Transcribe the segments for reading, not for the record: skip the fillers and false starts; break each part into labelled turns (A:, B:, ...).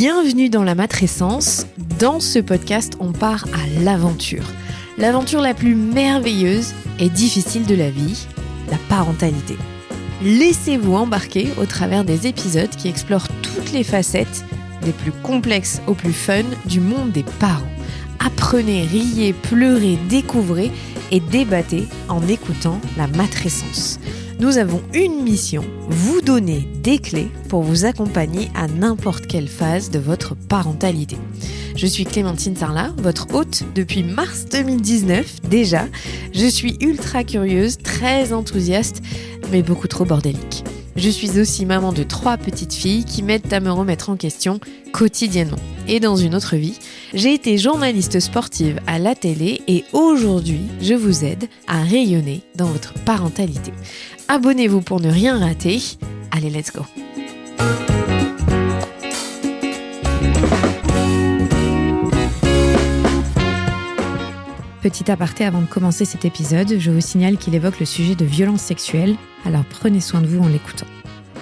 A: Bienvenue dans la matrescence. Dans ce podcast, on part à l'aventure. L'aventure la plus merveilleuse et difficile de la vie, la parentalité. Laissez-vous embarquer au travers des épisodes qui explorent toutes les facettes, des plus complexes aux plus fun, du monde des parents. Apprenez, riez, pleurez, découvrez et débattez en écoutant la matrescence. Nous avons une mission, vous donner des clés pour vous accompagner à n'importe quelle phase de votre parentalité. Je suis Clémentine Sarlat, votre hôte depuis mars 2019 déjà. Je suis ultra curieuse, très enthousiaste, mais beaucoup trop bordélique. Je suis aussi maman de 3 petites filles qui m'aident à me remettre en question quotidiennement. Et dans une autre vie, j'ai été journaliste sportive à la télé et aujourd'hui, je vous aide à rayonner dans votre parentalité. Abonnez-vous pour ne rien rater. Allez, let's go! Petit aparté avant de commencer cet épisode, je vous signale qu'il évoque le sujet de violences sexuelles, alors prenez soin de vous en l'écoutant.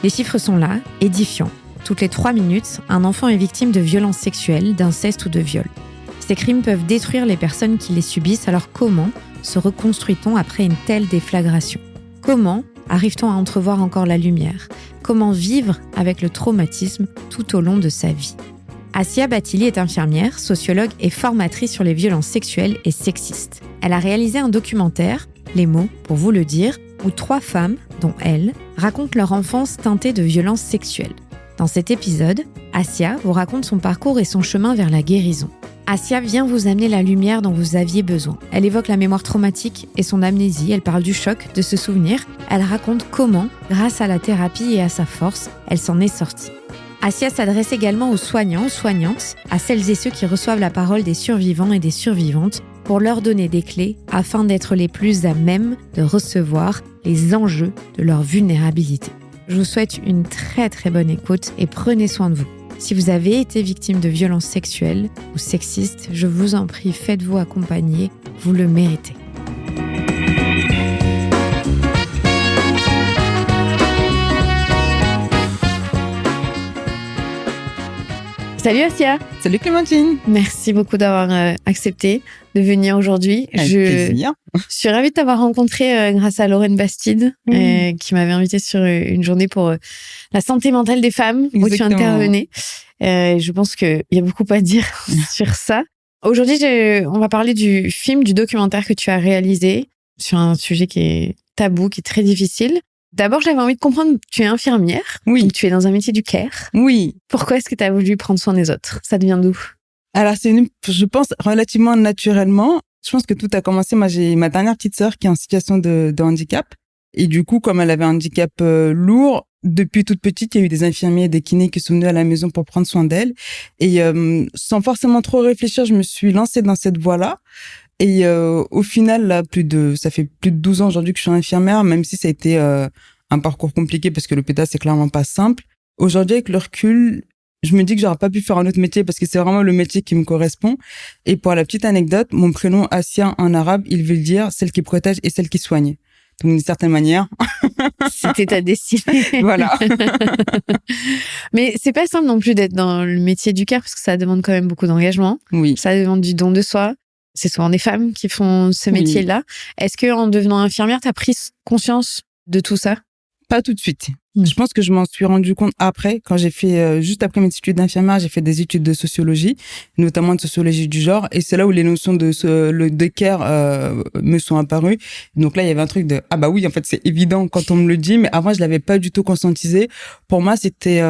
A: Les chiffres sont là, édifiants. Toutes les 3 minutes, un enfant est victime de violences sexuelles, d'inceste ou de viol. Ces crimes peuvent détruire les personnes qui les subissent, alors comment se reconstruit-on après une telle déflagration ? Comment arrive-t-on à entrevoir encore la lumière ? Comment vivre avec le traumatisme tout au long de sa vie ? Assia Battili est infirmière, sociologue et formatrice sur les violences sexuelles et sexistes. Elle a réalisé un documentaire, Les mots pour vous le dire, où 3 femmes, dont elle, racontent leur enfance teintée de violences sexuelles. Dans cet épisode, Assia vous raconte son parcours et son chemin vers la guérison. Assia vient vous amener la lumière dont vous aviez besoin. Elle évoque la mémoire traumatique et son amnésie, elle parle du choc, de se souvenir. Elle raconte comment, grâce à la thérapie et à sa force, elle s'en est sortie. Assia s'adresse également aux soignants, aux soignantes, à celles et ceux qui reçoivent la parole des survivants et des survivantes pour leur donner des clés afin d'être les plus à même de recevoir les enjeux de leur vulnérabilité. Je vous souhaite une très très bonne écoute et prenez soin de vous. Si vous avez été victime de violences sexuelles ou sexistes, je vous en prie, faites-vous accompagner, vous le méritez. Salut Assia.
B: Salut Clémentine.
A: Merci beaucoup d'avoir accepté de venir aujourd'hui.
B: Avec plaisir.
A: Je suis ravie de t'avoir rencontré grâce à Lorraine Bastide qui m'avait invitée sur une journée pour la santé mentale des femmes. Exactement. Où tu intervenais. Je pense qu'il y a beaucoup à dire sur ça. Aujourd'hui, on va parler du film, du documentaire que tu as réalisé sur un sujet qui est tabou, qui est très difficile. D'abord, j'avais envie de comprendre, tu es infirmière.
B: Oui.
A: Donc tu es dans un métier du care.
B: Oui.
A: Pourquoi est-ce que tu as voulu prendre soin des autres ? Ça devient d'où ?
B: Alors, je pense, relativement naturellement. Je pense que tout a commencé. Moi, j'ai ma dernière petite sœur qui est en situation de handicap. Et du coup, comme elle avait un handicap lourd, depuis toute petite, il y a eu des infirmiers et des kinés qui sont venus à la maison pour prendre soin d'elle. Et sans forcément trop réfléchir, je me suis lancée dans cette voie-là. Et au final, là, ça fait plus de 12 ans aujourd'hui que je suis infirmière, même si ça a été un parcours compliqué parce que l'hôpital, c'est clairement pas simple. Aujourd'hui, avec le recul, je me dis que j'aurais pas pu faire un autre métier parce que c'est vraiment le métier qui me correspond. Et pour la petite anecdote, mon prénom Assia en arabe, il veut dire celle qui protège et celle qui soigne. Donc, d'une certaine manière.
A: C'était ta destinée.
B: Voilà.
A: Mais c'est pas simple non plus d'être dans le métier du care parce que ça demande quand même beaucoup d'engagement.
B: Oui.
A: Ça demande du don de soi. C'est souvent des femmes qui font ce métier-là. Est-ce que en devenant infirmière, tu as pris conscience de tout ça ?
B: Pas tout de suite. Je pense que je m'en suis rendu compte après, quand j'ai fait, juste après mes études d'infirmière, j'ai fait des études de sociologie, notamment de sociologie du genre, et c'est là où les notions de care me sont apparues. Donc là, il y avait un truc de, ah bah oui, en fait, c'est évident quand on me le dit, mais avant, je l'avais pas du tout conscientisé. Pour moi, c'était,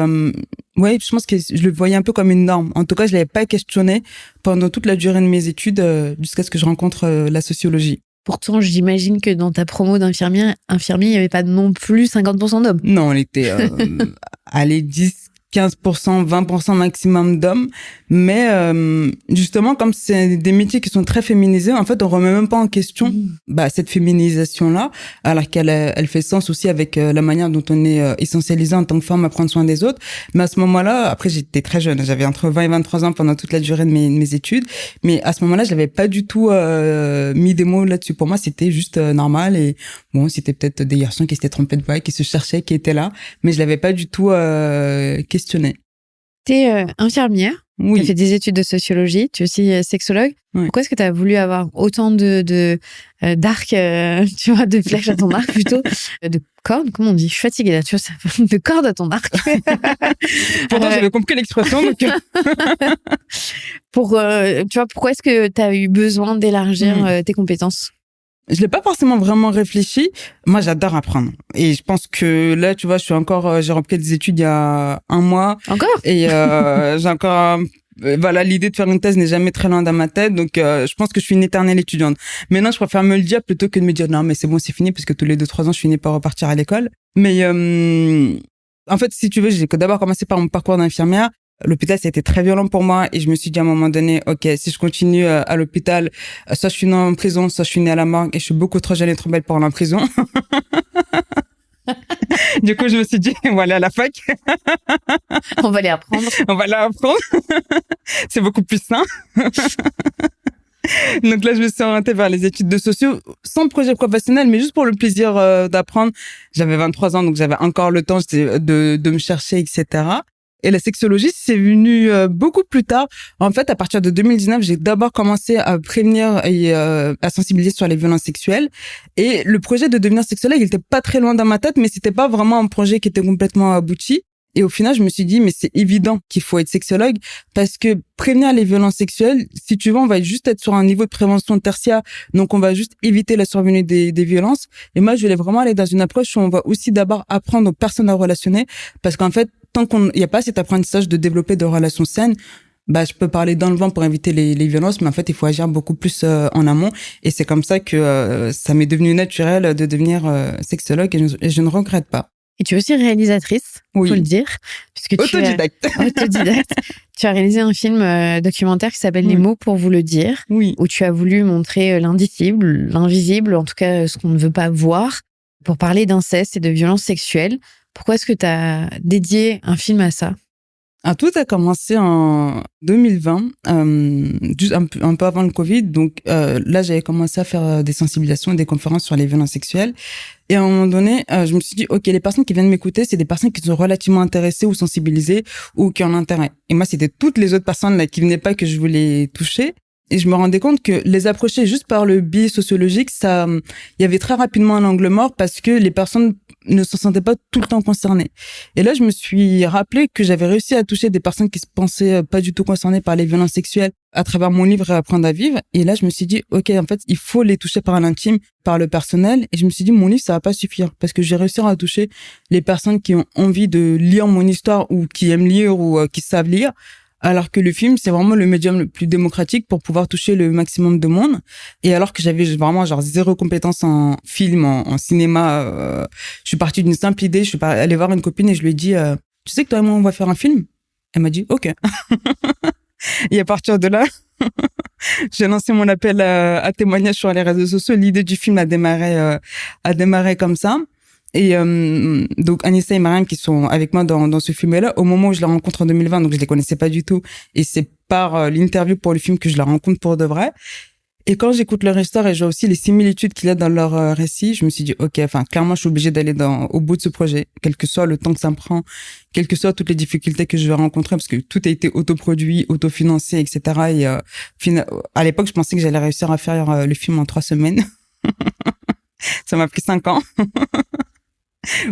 B: ouais, je pense que je le voyais un peu comme une norme. En tout cas, je l'avais pas questionné pendant toute la durée de mes études, jusqu'à ce que je rencontre la sociologie.
A: Pourtant, j'imagine que dans ta promo d'infirmier, il n'y avait pas non plus 50% d'hommes.
B: Non, on était, allez, 10, 15%, 20% maximum d'hommes. Mais justement, comme c'est des métiers qui sont très féminisés, en fait, on remet même pas en question cette féminisation-là, alors qu'elle fait sens aussi avec la manière dont on est essentialisé en tant que femme à prendre soin des autres. Mais à ce moment-là, après, j'étais très jeune, j'avais entre 20 et 23 ans pendant toute la durée de mes études, mais à ce moment-là, je n'avais pas du tout mis des mots là-dessus. Pour moi, c'était juste normal, et bon, c'était peut-être des garçons qui s'étaient trompés de voie, qui se cherchaient, qui étaient là, mais je l'avais pas du tout questionné.
A: T'es infirmière,
B: Oui.
A: t'as fait des études de sociologie, tu es aussi sexologue.
B: Oui.
A: Pourquoi est-ce que t'as voulu avoir autant d'arcs, tu vois, de flèches à ton arc plutôt, de cordes, comment on dit? Je suis fatiguée là, tu vois, de cordes à ton arc.
B: Pourtant, j'avais compris l'expression, donc...
A: tu vois, pourquoi est-ce que t'as eu besoin d'élargir tes compétences?
B: Je l'ai pas forcément vraiment réfléchi. Moi, j'adore apprendre. Et je pense que là, tu vois, j'ai repris des études il y a 1 mois.
A: Encore?
B: Et j'ai encore... voilà, l'idée de faire une thèse n'est jamais très loin dans ma tête. Donc, je pense que je suis une éternelle étudiante. Maintenant, je préfère me le dire plutôt que de me dire, non, mais c'est bon, c'est fini, parce que tous les 2-3 ans, je finis par repartir à l'école. Mais en fait, si tu veux, j'ai d'abord commencé par mon parcours d'infirmière. L'hôpital, ça a été très violent pour moi et je me suis dit à un moment donné, ok, si je continue à l'hôpital, soit je suis née en prison, soit je suis née à la morgue et je suis beaucoup trop jeune et trop belle pour aller en prison. Du coup, je me suis dit, on va aller à la fac.
A: On va les apprendre.
B: On va l'apprendre. C'est beaucoup plus sain. Donc là, je me suis orientée vers les études de socio, sans projet professionnel, mais juste pour le plaisir d'apprendre. J'avais 23 ans, donc j'avais encore le temps de me chercher, etc. Et la sexologie, c'est venu beaucoup plus tard. En fait, à partir de 2019, j'ai d'abord commencé à prévenir et à sensibiliser sur les violences sexuelles. Et le projet de devenir sexologue, il était pas très loin dans ma tête, mais c'était pas vraiment un projet qui était complètement abouti. Et au final, je me suis dit, mais c'est évident qu'il faut être sexologue parce que prévenir les violences sexuelles, si tu veux, on va juste être sur un niveau de prévention tertiaire. Donc, on va juste éviter la survenue des violences. Et moi, je voulais vraiment aller dans une approche où on va aussi d'abord apprendre aux personnes à relationner parce qu'en fait, tant qu'il n'y a pas cet apprentissage de développer de relations saines, je peux parler dans le vent pour éviter les violences, mais en fait, il faut agir beaucoup plus en amont. Et c'est comme ça que ça m'est devenu naturel de devenir sexologue et je ne regrette pas.
A: Et tu es aussi réalisatrice,
B: oui.
A: Faut le dire. Puisque
B: autodidacte.
A: Autodidacte. Tu as réalisé un film documentaire qui s'appelle Les mots pour vous le dire, où tu as voulu montrer l'indicible, l'invisible, en tout cas ce qu'on ne veut pas voir, pour parler d'inceste et de violences sexuelles. Pourquoi est-ce que tu as dédié un film à ça?
B: Tout a commencé en 2020, juste un peu avant le Covid. Donc là, j'avais commencé à faire des sensibilisations et des conférences sur les violences sexuelles. Et à un moment donné, je me suis dit, ok, les personnes qui viennent m'écouter, c'est des personnes qui sont relativement intéressées ou sensibilisées ou qui ont un intérêt. Et moi, c'était toutes les autres personnes là qui venaient pas que je voulais toucher. Et je me rendais compte que les approcher juste par le biais sociologique, il y avait très rapidement un angle mort parce que les personnes ne se sentaient pas tout le temps concernées. Et là, je me suis rappelé que j'avais réussi à toucher des personnes qui se pensaient pas du tout concernées par les violences sexuelles à travers mon livre Réapprendre à vivre. Et là, je me suis dit, ok, en fait, il faut les toucher par l'intime, par le personnel. Et je me suis dit, mon livre, ça va pas suffire parce que j'ai réussi à toucher les personnes qui ont envie de lire mon histoire ou qui aiment lire ou qui savent lire. Alors que le film, c'est vraiment le médium le plus démocratique pour pouvoir toucher le maximum de monde. Et alors que j'avais vraiment zéro compétence en film, en cinéma, je suis partie d'une simple idée. Je suis allée voir une copine et je lui ai dit, tu sais que toi et moi, on va faire un film? Elle m'a dit, ok. Et à partir de là, j'ai lancé mon appel à témoignage sur les réseaux sociaux. L'idée du film a démarré comme ça. Et donc Anissa et Mariam qui sont avec moi dans ce film-là, au moment où je les rencontre en 2020, donc je les connaissais pas du tout, et c'est par l'interview pour le film que je la rencontre pour de vrai. Et quand j'écoute leur histoire et je vois aussi les similitudes qu'il y a dans leur récit, je me suis dit ok, clairement je suis obligée d'aller au bout de ce projet, quel que soit le temps que ça me prend, quelles que soient toutes les difficultés que je vais rencontrer, parce que tout a été autoproduit, autofinancé, etc. Et à l'époque, je pensais que j'allais réussir à faire le film en 3 semaines. Ça m'a pris 5 ans.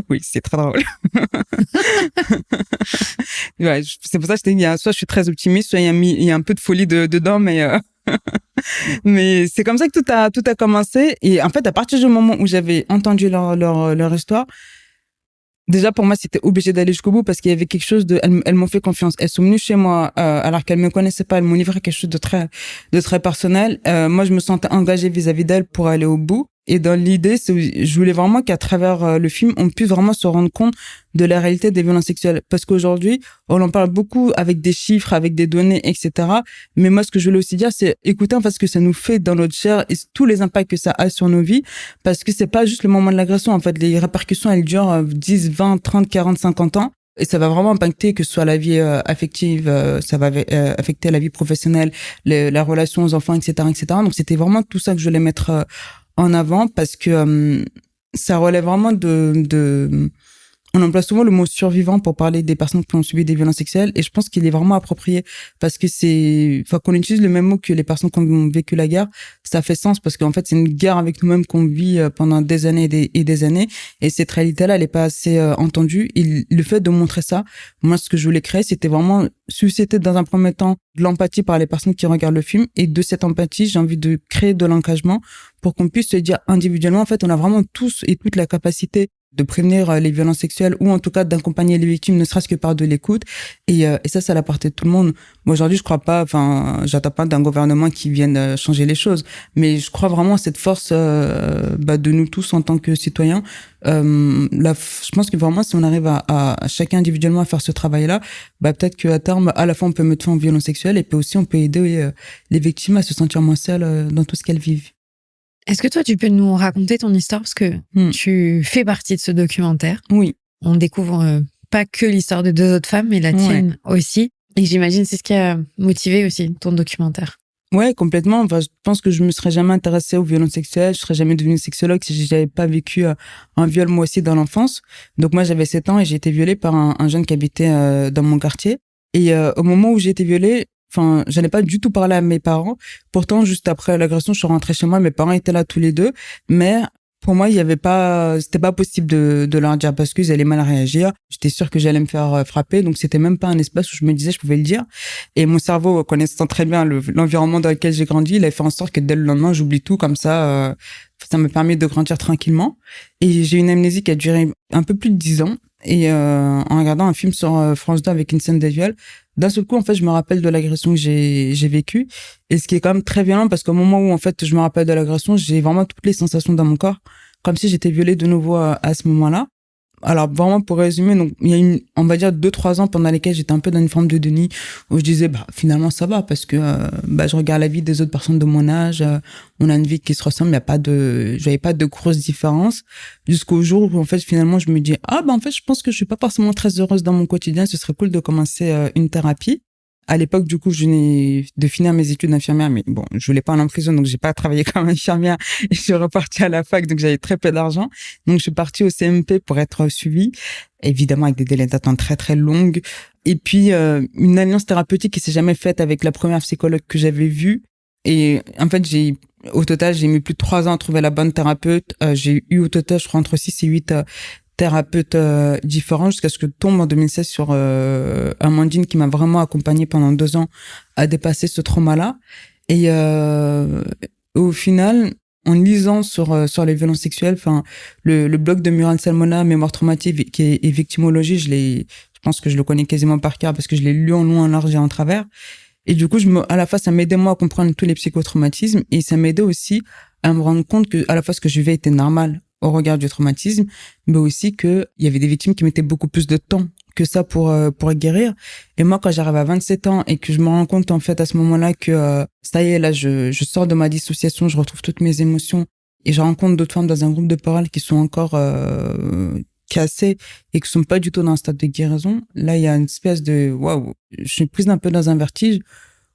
B: Oui, c'est très drôle. Ouais, c'est pour ça que je t'ai dit, soit je suis très optimiste, soit il y a un peu de folie dedans, mais mais c'est comme ça que tout a commencé. Et en fait, à partir du moment où j'avais entendu leur histoire, déjà pour moi c'était obligé d'aller jusqu'au bout parce qu'il y avait quelque chose elles m'ont fait confiance, elles sont venues chez moi alors qu'elles me connaissaient pas, elles m'ont livré quelque chose de très personnel. Moi je me sentais engagée vis-à-vis d'elles pour aller au bout. Et dans l'idée, je voulais vraiment qu'à travers le film, on puisse vraiment se rendre compte de la réalité des violences sexuelles. Parce qu'aujourd'hui, on en parle beaucoup avec des chiffres, avec des données, etc. Mais moi, ce que je voulais aussi dire, c'est écouter en fait ce que ça nous fait dans notre chair et tous les impacts que ça a sur nos vies. Parce que c'est pas juste le moment de l'agression. En fait, les répercussions, elles durent 10, 20, 30, 40, 50 ans. Et ça va vraiment impacter que ce soit la vie affective, ça va affecter la vie professionnelle, la relation aux enfants, etc., etc. Donc, c'était vraiment tout ça que je voulais mettre en avant parce que ça relève vraiment on emploie souvent le mot survivant pour parler des personnes qui ont subi des violences sexuelles, et je pense qu'il est vraiment approprié parce que qu'on utilise le même mot que les personnes qui ont vécu la guerre, ça fait sens parce qu'en fait, c'est une guerre avec nous-mêmes qu'on vit pendant des années et des années, et cette réalité-là, elle est pas assez entendue. Et le fait de montrer ça, moi, ce que je voulais créer, c'était vraiment susciter dans un premier temps de l'empathie par les personnes qui regardent le film, et de cette empathie, j'ai envie de créer de l'engagement pour qu'on puisse se dire individuellement, en fait, on a vraiment tous et toutes la capacité de prévenir les violences sexuelles, ou en tout cas d'accompagner les victimes, ne serait-ce que par de l'écoute. Et ça, c'est à la portée de tout le monde. Moi, aujourd'hui, je crois pas, j'attends pas d'un gouvernement qui vienne changer les choses, mais je crois vraiment à cette force de nous tous en tant que citoyens. Je pense que vraiment, si on arrive à chacun individuellement à faire ce travail-là, peut-être qu'à terme, à la fois, on peut mettre fin aux violences sexuelles, et puis aussi, on peut aider les victimes à se sentir moins seules dans tout ce qu'elles vivent.
A: Est-ce que toi, tu peux nous raconter ton histoire parce que tu fais partie de ce documentaire?
B: Oui.
A: On découvre pas que l'histoire de 2 autres femmes, mais la tienne aussi. Et j'imagine c'est ce qui a motivé aussi ton documentaire.
B: Ouais, complètement. Je pense que je me serais jamais intéressée aux violences sexuelles. Je serais jamais devenue sexologue si j'avais pas vécu un viol moi aussi dans l'enfance. Donc moi, j'avais 7 ans et j'ai été violée par un jeune qui habitait dans mon quartier. Et au moment où j'ai été violée, j'allais pas du tout parler à mes parents. Pourtant, juste après l'agression, je suis rentrée chez moi. Mes parents étaient là tous les deux. Mais pour moi, c'était pas possible de leur dire parce qu'ils allaient mal réagir. J'étais sûre que j'allais me faire frapper. Donc, c'était même pas un espace où je me disais je pouvais le dire. Et mon cerveau, connaissant très bien l'environnement dans lequel j'ai grandi, il a fait en sorte que dès le lendemain, j'oublie tout. Comme ça me permet de grandir tranquillement. Et j'ai une amnésie qui a duré un peu plus de 10 ans. Et en regardant un film sur France 2 avec une scène de viol, d'un seul coup, en fait, je me rappelle de l'agression que j'ai vécue. Et ce qui est quand même très violent, parce qu'au moment où, en fait, je me rappelle de l'agression, j'ai vraiment toutes les sensations dans mon corps, comme si j'étais violée de nouveau à ce moment-là. Alors, vraiment, pour résumer, donc, il y a on va dire 2-3 ans pendant lesquels j'étais un peu dans une forme de déni, où je disais, finalement, ça va, parce que, je regarde la vie des autres personnes de mon âge, on a une vie qui se ressemble, j'avais pas de grosses différences, jusqu'au jour où, en fait, finalement, je me dis, en fait, je pense que je suis pas forcément très heureuse dans mon quotidien, ce serait cool de commencer une thérapie. À l'époque, du coup, je venais de finir mes études d'infirmière, mais bon, je voulais pas aller en prison, donc j'ai pas travaillé comme infirmière et je suis repartie à la fac, donc j'avais très peu d'argent. Donc, je suis partie au CMP pour être suivie, évidemment avec des délais d'attente très, très longues. Et puis, une alliance thérapeutique qui s'est jamais faite avec la première psychologue que j'avais vue. Et en fait, au total, j'ai mis plus de 3 ans à trouver la bonne thérapeute. J'ai eu au total, je crois, entre 6 et 8 thérapeutes différents jusqu'à ce que tombe en 2016 sur Amandine qui m'a vraiment accompagnée pendant 2 ans à dépasser ce trauma-là. Et au final, en lisant sur les violences sexuelles, le blog de Muriel Salmona, Mémoire traumatique et victimologie, je pense que je le connais quasiment par cœur parce que je l'ai lu en long, en large et en travers. Et du coup, à la fois, ça m'aidait moi à comprendre tous les psychotraumatismes, et ça m'aidait aussi à me rendre compte que à la fois ce que je vivais était normal au regard du traumatisme, mais aussi que il y avait des victimes qui mettaient beaucoup plus de temps que ça pour guérir. Et moi, quand j'arrive à 27 ans et que je me rends compte en fait à ce moment-là que ça y est, là, je sors de ma dissociation, je retrouve toutes mes émotions, et je rencontre d'autres femmes dans un groupe de parole qui sont encore cassées et qui sont pas du tout dans un stade de guérison. Là, il y a une espèce de waouh, je suis prise un peu dans un vertige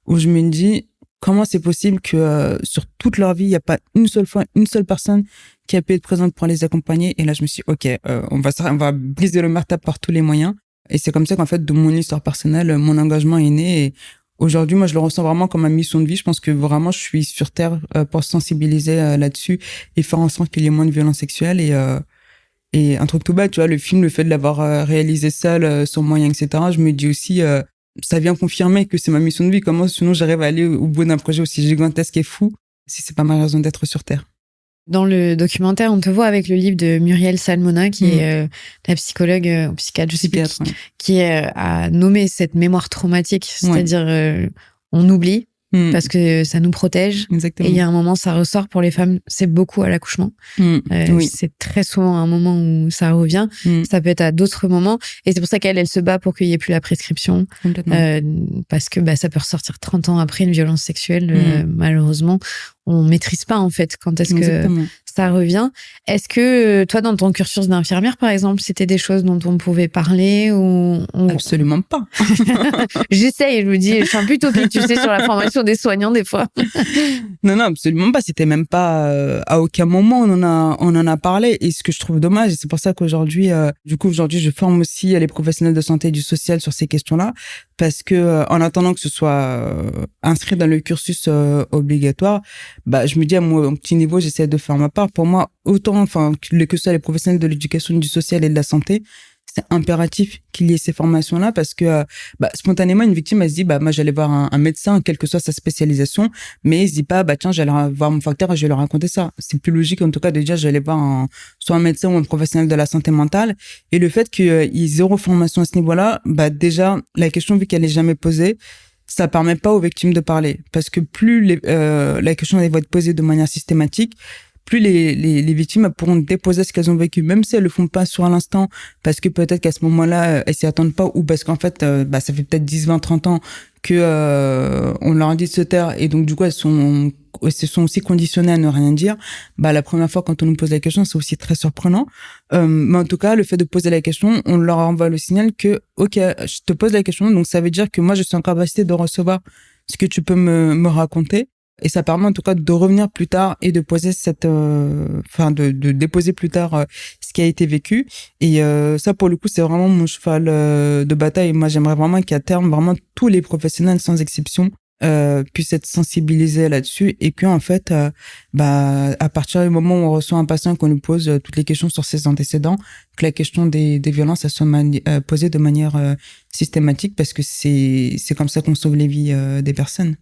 B: où je me dis comment c'est possible que sur toute leur vie, il n'y a pas une seule personne qui a pu être présente pour les accompagner. Et là, je me suis dit, OK, on va briser le marteau par tous les moyens. Et c'est comme ça qu'en fait, de mon histoire personnelle, mon engagement est né. Et aujourd'hui, moi, je le ressens vraiment comme ma mission de vie. Je pense que vraiment, je suis sur Terre pour sensibiliser là-dessus et faire en sorte qu'il y ait moins de violences sexuelles. Et un truc tout bas, tu vois, le film, le fait de l'avoir réalisé seul, sans moyens, etc., je me dis aussi... ça vient confirmer que c'est ma mission de vie. Comment sinon j'arrive à aller au bout d'un projet aussi gigantesque et fou si c'est pas ma raison d'être sur Terre.
A: Dans le documentaire, on te voit avec le livre de Muriel Salmona, qui est la psychologue ou psychiatre, je sais plus, qui a nommé cette mémoire traumatique, c'est-à-dire on oublie parce que ça nous protège.
B: Exactement.
A: Et il y a un moment, ça ressort pour les femmes, c'est beaucoup à l'accouchement.
B: Oui.
A: C'est très souvent un moment où ça revient. Ça peut être à d'autres moments. Et c'est pour ça qu'elle se bat pour qu'il n'y ait plus la prescription. Parce que ça peut ressortir 30 ans après une violence sexuelle. Malheureusement, on maîtrise pas en fait quand est-ce que ça revient. Est-ce que toi, dans ton cursus d'infirmière, par exemple, c'était des choses dont on pouvait parler ou
B: Absolument pas.
A: J'essaye, je vous dis, je suis un peu utopique, tu sais, sur la formation des soignants des fois.
B: Non, absolument pas. C'était même pas à aucun moment on en a parlé. Et ce que je trouve dommage, et c'est pour ça qu'aujourd'hui, aujourd'hui, je forme aussi les professionnels de santé et du social sur ces questions-là, parce que en attendant que ce soit inscrit dans le cursus obligatoire, je me dis à mon petit niveau, j'essaie de faire ma part. Pour moi, autant, que ce soit les professionnels de l'éducation, du social et de la santé, c'est impératif qu'il y ait ces formations-là parce que spontanément une victime elle se dit moi j'allais voir un médecin quelle que soit sa spécialisation, mais il se dit pas tiens j'allais voir mon facteur et je vais leur raconter ça. C'est plus logique en tout cas de dire j'allais voir soit un médecin ou un professionnel de la santé mentale. Et le fait qu'il y ait zéro formation à ce niveau-là, déjà la question vu qu'elle est jamais posée, ça permet pas aux victimes de parler parce que plus la question elle va être posée de manière systématique, plus les victimes pourront déposer ce qu'elles ont vécu, même si elles le font pas sur l'instant, parce que peut-être qu'à ce moment-là, elles s'y attendent pas, ou parce qu'en fait, ça fait peut-être 10, 20, 30 ans que on leur a dit de se taire, et donc du coup, elles se sont aussi conditionnées à ne rien dire. La première fois, quand on nous pose la question, c'est aussi très surprenant. Mais en tout cas, le fait de poser la question, on leur envoie le signal que, ok, je te pose la question, donc ça veut dire que moi, je suis en capacité de recevoir ce que tu peux me raconter. Et ça permet en tout cas de revenir plus tard et de poser de déposer plus tard ce qui a été vécu. Et ça, pour le coup, c'est vraiment mon cheval de bataille. Et moi, j'aimerais vraiment qu'à terme, vraiment tous les professionnels, sans exception, puissent être sensibilisés là-dessus et que en fait, à partir du moment où on reçoit un patient qu'on nous pose toutes les questions sur ses antécédents, que la question des violences elle soit posée de manière systématique parce que c'est comme ça qu'on sauve les vies des personnes.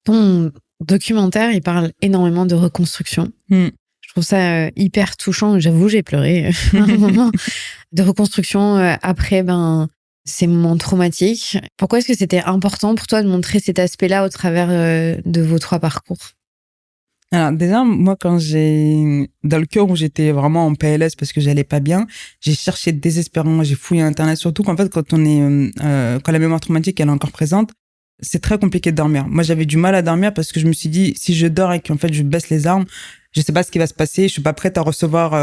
A: Ton documentaire, il parle énormément de reconstruction. Je trouve ça hyper touchant. J'avoue, j'ai pleuré à un moment. De reconstruction après ces moments traumatiques. Pourquoi est-ce que c'était important pour toi de montrer cet aspect-là au travers de vos 3 parcours?
B: Alors déjà, moi, dans le cœur où j'étais vraiment en PLS parce que j'allais pas bien, j'ai cherché désespérément, j'ai fouillé Internet, surtout qu'en fait, quand la mémoire traumatique elle est encore présente, c'est très compliqué de dormir. Moi, j'avais du mal à dormir parce que je me suis dit, si je dors et qu'en fait, je baisse les armes, je sais pas ce qui va se passer. Je suis pas prête à recevoir,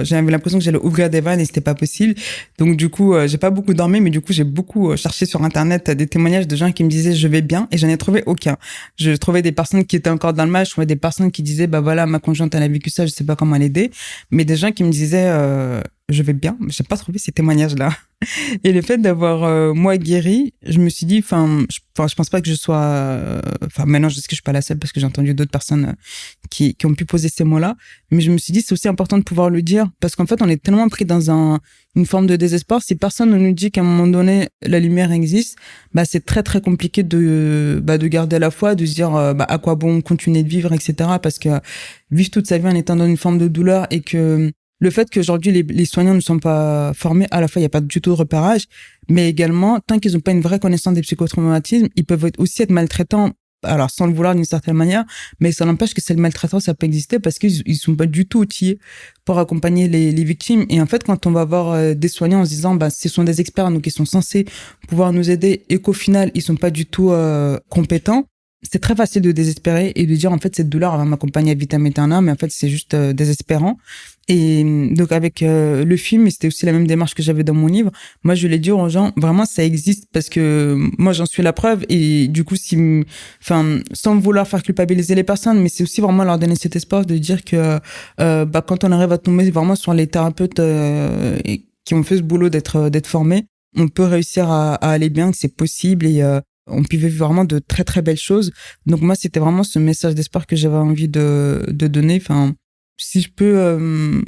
B: j'avais l'impression que j'allais ouvrir des vannes et c'était pas possible. Donc, du coup, j'ai pas beaucoup dormi, mais du coup, j'ai beaucoup cherché sur Internet des témoignages de gens qui me disaient je vais bien et j'en ai trouvé aucun. Je trouvais des personnes qui étaient encore dans le mal. Je trouvais des personnes qui disaient, voilà, ma conjointe, elle a vécu ça, je sais pas comment l'aider. Mais des gens qui me disaient, je vais bien. J'ai pas trouvé ces témoignages-là. Et le fait d'avoir moi guéri, je me suis dit, je pense pas que je sois, maintenant je sais que je suis pas la seule parce que j'ai entendu d'autres personnes qui ont pu poser ces mots-là, mais je me suis dit c'est aussi important de pouvoir le dire parce qu'en fait on est tellement pris dans une forme de désespoir. Si personne ne nous dit qu'à un moment donné la lumière existe, c'est très très compliqué de garder la foi, de se dire à quoi bon continuer de vivre, etc. Parce que vivre toute sa vie en étant dans une forme de douleur et que le fait qu'aujourd'hui les soignants ne sont pas formés, à la fois il n'y a pas du tout de repérage, mais également tant qu'ils n'ont pas une vraie connaissance des psychotraumatismes, ils peuvent aussi être maltraitants, alors sans le vouloir d'une certaine manière, mais ça n'empêche que cette maltraitance ça peut exister parce qu'ils sont pas du tout outillés pour accompagner les victimes. Et en fait quand on va voir des soignants en se disant ce sont des experts donc ils sont censés pouvoir nous aider et qu'au final ils sont pas du tout compétents, c'est très facile de désespérer et de dire en fait cette douleur elle va m'accompagner à vitam aeternam, mais en fait c'est juste désespérant. Et donc avec le film, et c'était aussi la même démarche que j'avais dans mon livre, moi je voulais dire aux gens vraiment ça existe parce que moi j'en suis la preuve. Et du coup sans vouloir faire culpabiliser les personnes, mais c'est aussi vraiment leur donner cet espoir de dire que quand on arrive à tomber vraiment sur les thérapeutes qui ont fait ce boulot d'être formés, on peut réussir à aller bien, que c'est possible et on peut vivre vraiment de très très belles choses. Donc moi c'était vraiment ce message d'espoir que j'avais envie de donner. Si je peux,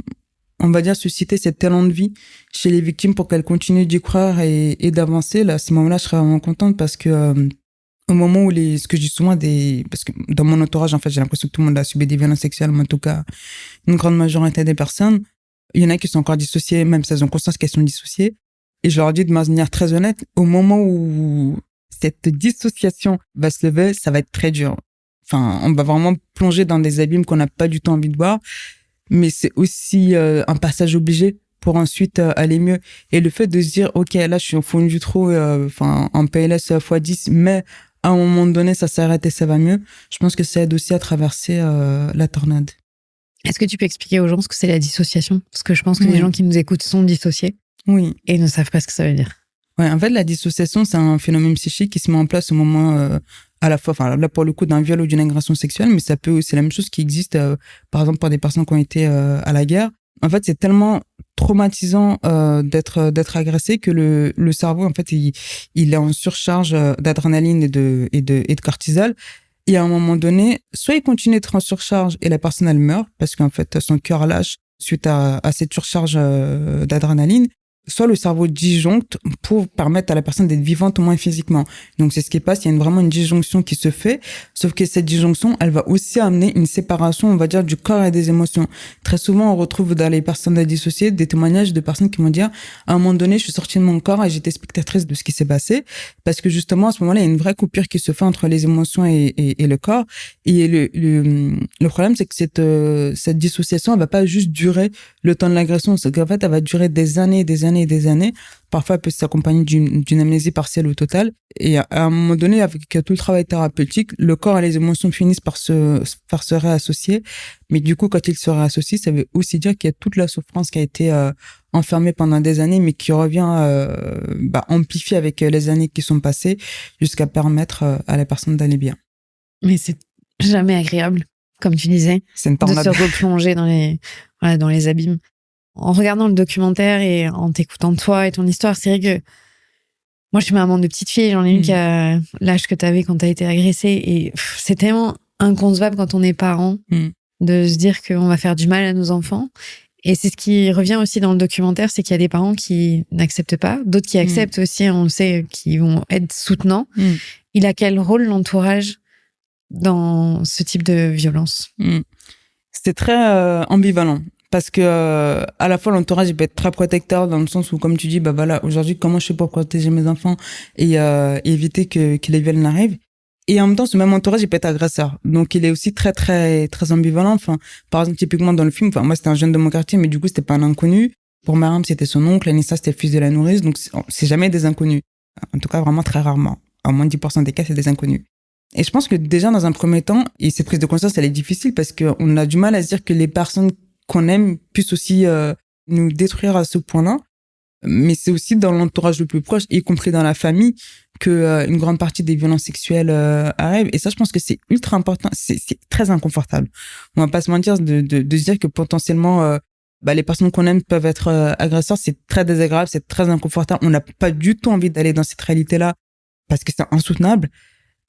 B: on va dire, susciter cet élan de vie chez les victimes pour qu'elles continuent d'y croire et d'avancer, là, à ce moment-là, je serais vraiment contente parce que au moment où ce que je dis souvent parce que dans mon entourage, en fait, j'ai l'impression que tout le monde a subi des violences sexuelles, mais en tout cas, une grande majorité des personnes, il y en a qui sont encore dissociées, même si elles ont conscience qu'elles sont dissociées. Et je leur dis de manière très honnête, au moment où cette dissociation va se lever, ça va être très dur. On va vraiment plonger dans des abîmes qu'on n'a pas du tout envie de voir, mais c'est aussi un passage obligé pour ensuite aller mieux. Et le fait de se dire, ok, là, je suis au fond du trou, en PLS x10, mais à un moment donné, ça s'arrête et ça va mieux. Je pense que ça aide aussi à traverser la tornade.
A: Est-ce que tu peux expliquer aux gens ce que c'est la dissociation? Parce que je pense que les gens qui nous écoutent sont dissociés.
B: Oui.
A: Et ne savent pas ce que ça veut dire.
B: Ouais, en fait, la dissociation, c'est un phénomène psychique qui se met en place au moment, à la fois, enfin, là, pour le coup, d'un viol ou d'une agression sexuelle, mais c'est la même chose qui existe, par exemple, pour des personnes qui ont été à la guerre. En fait, c'est tellement traumatisant d'être agressé que le cerveau, en fait, il est en surcharge d'adrénaline et de cortisol. Et à un moment donné, soit il continue d'être en surcharge et la personne, elle meurt parce qu'en fait, son cœur lâche suite à cette surcharge d'adrénaline, soit le cerveau disjoncte pour permettre à la personne d'être vivante au moins physiquement. Donc c'est ce qui passe, il y a vraiment une disjonction qui se fait, sauf que cette disjonction, elle va aussi amener une séparation, on va dire, du corps et des émotions. Très souvent, on retrouve dans les personnes dissociées des témoignages de personnes qui vont dire, à un moment donné, je suis sortie de mon corps et j'étais spectatrice de ce qui s'est passé, parce que justement, à ce moment-là, il y a une vraie coupure qui se fait entre les émotions et le corps. Et le problème, c'est que cette dissociation, elle va pas juste durer le temps de l'agression, c'est qu'en fait, elle va durer des années, des années, des années. Parfois, elle peut s'accompagner d'une amnésie partielle ou totale. Et à un moment donné, avec tout le travail thérapeutique, le corps et les émotions finissent par se réassocier. Mais du coup, quand ils se réassocient, ça veut aussi dire qu'il y a toute la souffrance qui a été enfermée pendant des années, mais qui revient amplifiée avec les années qui sont passées, jusqu'à permettre à la personne d'aller bien.
A: Mais c'est jamais agréable, comme tu disais, de se replonger dans les abîmes. En regardant le documentaire et en t'écoutant toi et ton histoire, c'est vrai que moi, je suis maman de petite fille, j'en ai une qui a l'âge que t'avais quand t'as été agressée, et c'est tellement inconcevable quand on est parent de se dire qu'on va faire du mal à nos enfants. Et c'est ce qui revient aussi dans le documentaire, c'est qu'il y a des parents qui n'acceptent pas, d'autres qui acceptent aussi, on le sait, qui vont être soutenants. Il a quel rôle l'entourage dans ce type de violence?
B: C'était très ambivalent. Parce que à la fois l'entourage il peut être très protecteur dans le sens où, comme tu dis, bah voilà, aujourd'hui comment je fais pour protéger mes enfants et éviter que les viols n'arrivent. Et en même temps, ce même entourage il peut être agresseur. Donc il est aussi très très très ambivalent. Enfin, par exemple, typiquement dans le film, enfin moi c'était un jeune de mon quartier, mais du coup c'était pas un inconnu. Pour Mariam c'était son oncle, Anissa c'était le fils de la nourrice, donc c'est jamais des inconnus. En tout cas vraiment très rarement. À moins de 10% des cas c'est des inconnus. Et je pense que déjà dans un premier temps, et cette prise de conscience elle est difficile parce qu'on a du mal à se dire que les personnes qu'on aime puisse aussi nous détruire à ce point-là. Mais c'est aussi dans l'entourage le plus proche, y compris dans la famille, que une grande partie des violences sexuelles arrivent. Et ça, je pense que c'est ultra important. C'est très inconfortable. On va pas se mentir de se dire que potentiellement les personnes qu'on aime peuvent être agresseurs. C'est très désagréable, c'est très inconfortable. On n'a pas du tout envie d'aller dans cette réalité-là parce que c'est insoutenable.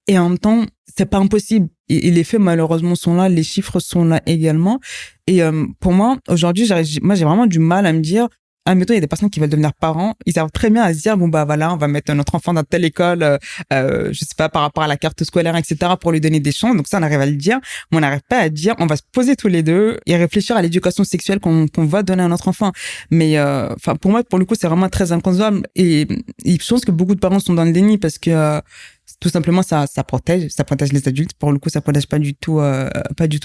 B: Et en même temps, c'est pas impossible. Et les faits, malheureusement, sont là. Les chiffres sont là également. Et pour moi, aujourd'hui, j'ai vraiment du mal à me dire, admettons, il y a des personnes qui veulent devenir parents. Ils savent très bien à se dire, bon, bah voilà, on va mettre notre enfant dans telle école, je sais pas, par rapport à la carte scolaire, etc., pour lui donner des chances. Donc ça, on arrive à le dire. Mais on n'arrive pas à dire, on va se poser tous les deux et réfléchir à l'éducation sexuelle qu'on va donner à notre enfant. Mais pour moi, pour le coup, c'est vraiment très inconcevable. Et je pense que beaucoup de parents sont dans le déni parce que tout simplement, ça protège les adultes. Pour le coup, ça protège pas du tout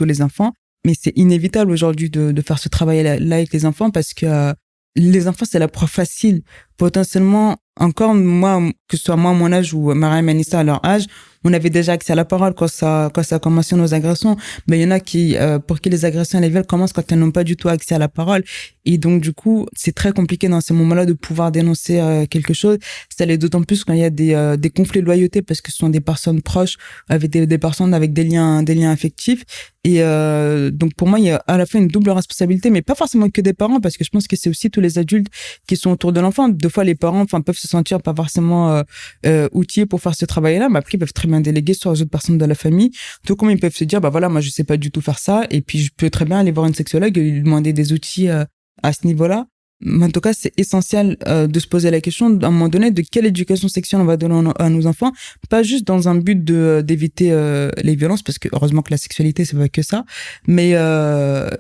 B: les enfants. Mais c'est inévitable aujourd'hui de faire ce travail-là avec les enfants parce que les enfants, c'est la proie facile. Potentiellement, encore moi, que ce soit moi à mon âge ou Mariam et Anissa à leur âge, on avait déjà accès à la parole quand ça a commencé nos agressions. Mais il y en a qui, pour qui les agressions et les viols commencent quand elles n'ont pas du tout accès à la parole. Et donc, du coup, c'est très compliqué dans ces moments-là de pouvoir dénoncer quelque chose. Ça l'est d'autant plus quand il y a des conflits de loyauté parce que ce sont des personnes proches avec des personnes avec des liens affectifs. Et donc, pour moi, il y a à la fois une double responsabilité, mais pas forcément que des parents, parce que je pense que c'est aussi tous les adultes qui sont autour de l'enfant. Des fois, les parents peuvent se sentir pas forcément outillés pour faire ce travail-là, mais après, ils peuvent très bien déléguer sur les autres personnes de la famille. Tout comme ils peuvent se dire, bah voilà, moi, je sais pas du tout faire ça, et puis je peux très bien aller voir une sexologue et lui demander des outils à ce niveau-là. Mais en tout cas, c'est essentiel de se poser la question, à un moment donné, de quelle éducation sexuelle on va donner à nos enfants, pas juste dans un but d'éviter les violences, parce que heureusement que la sexualité, c'est pas que ça, mais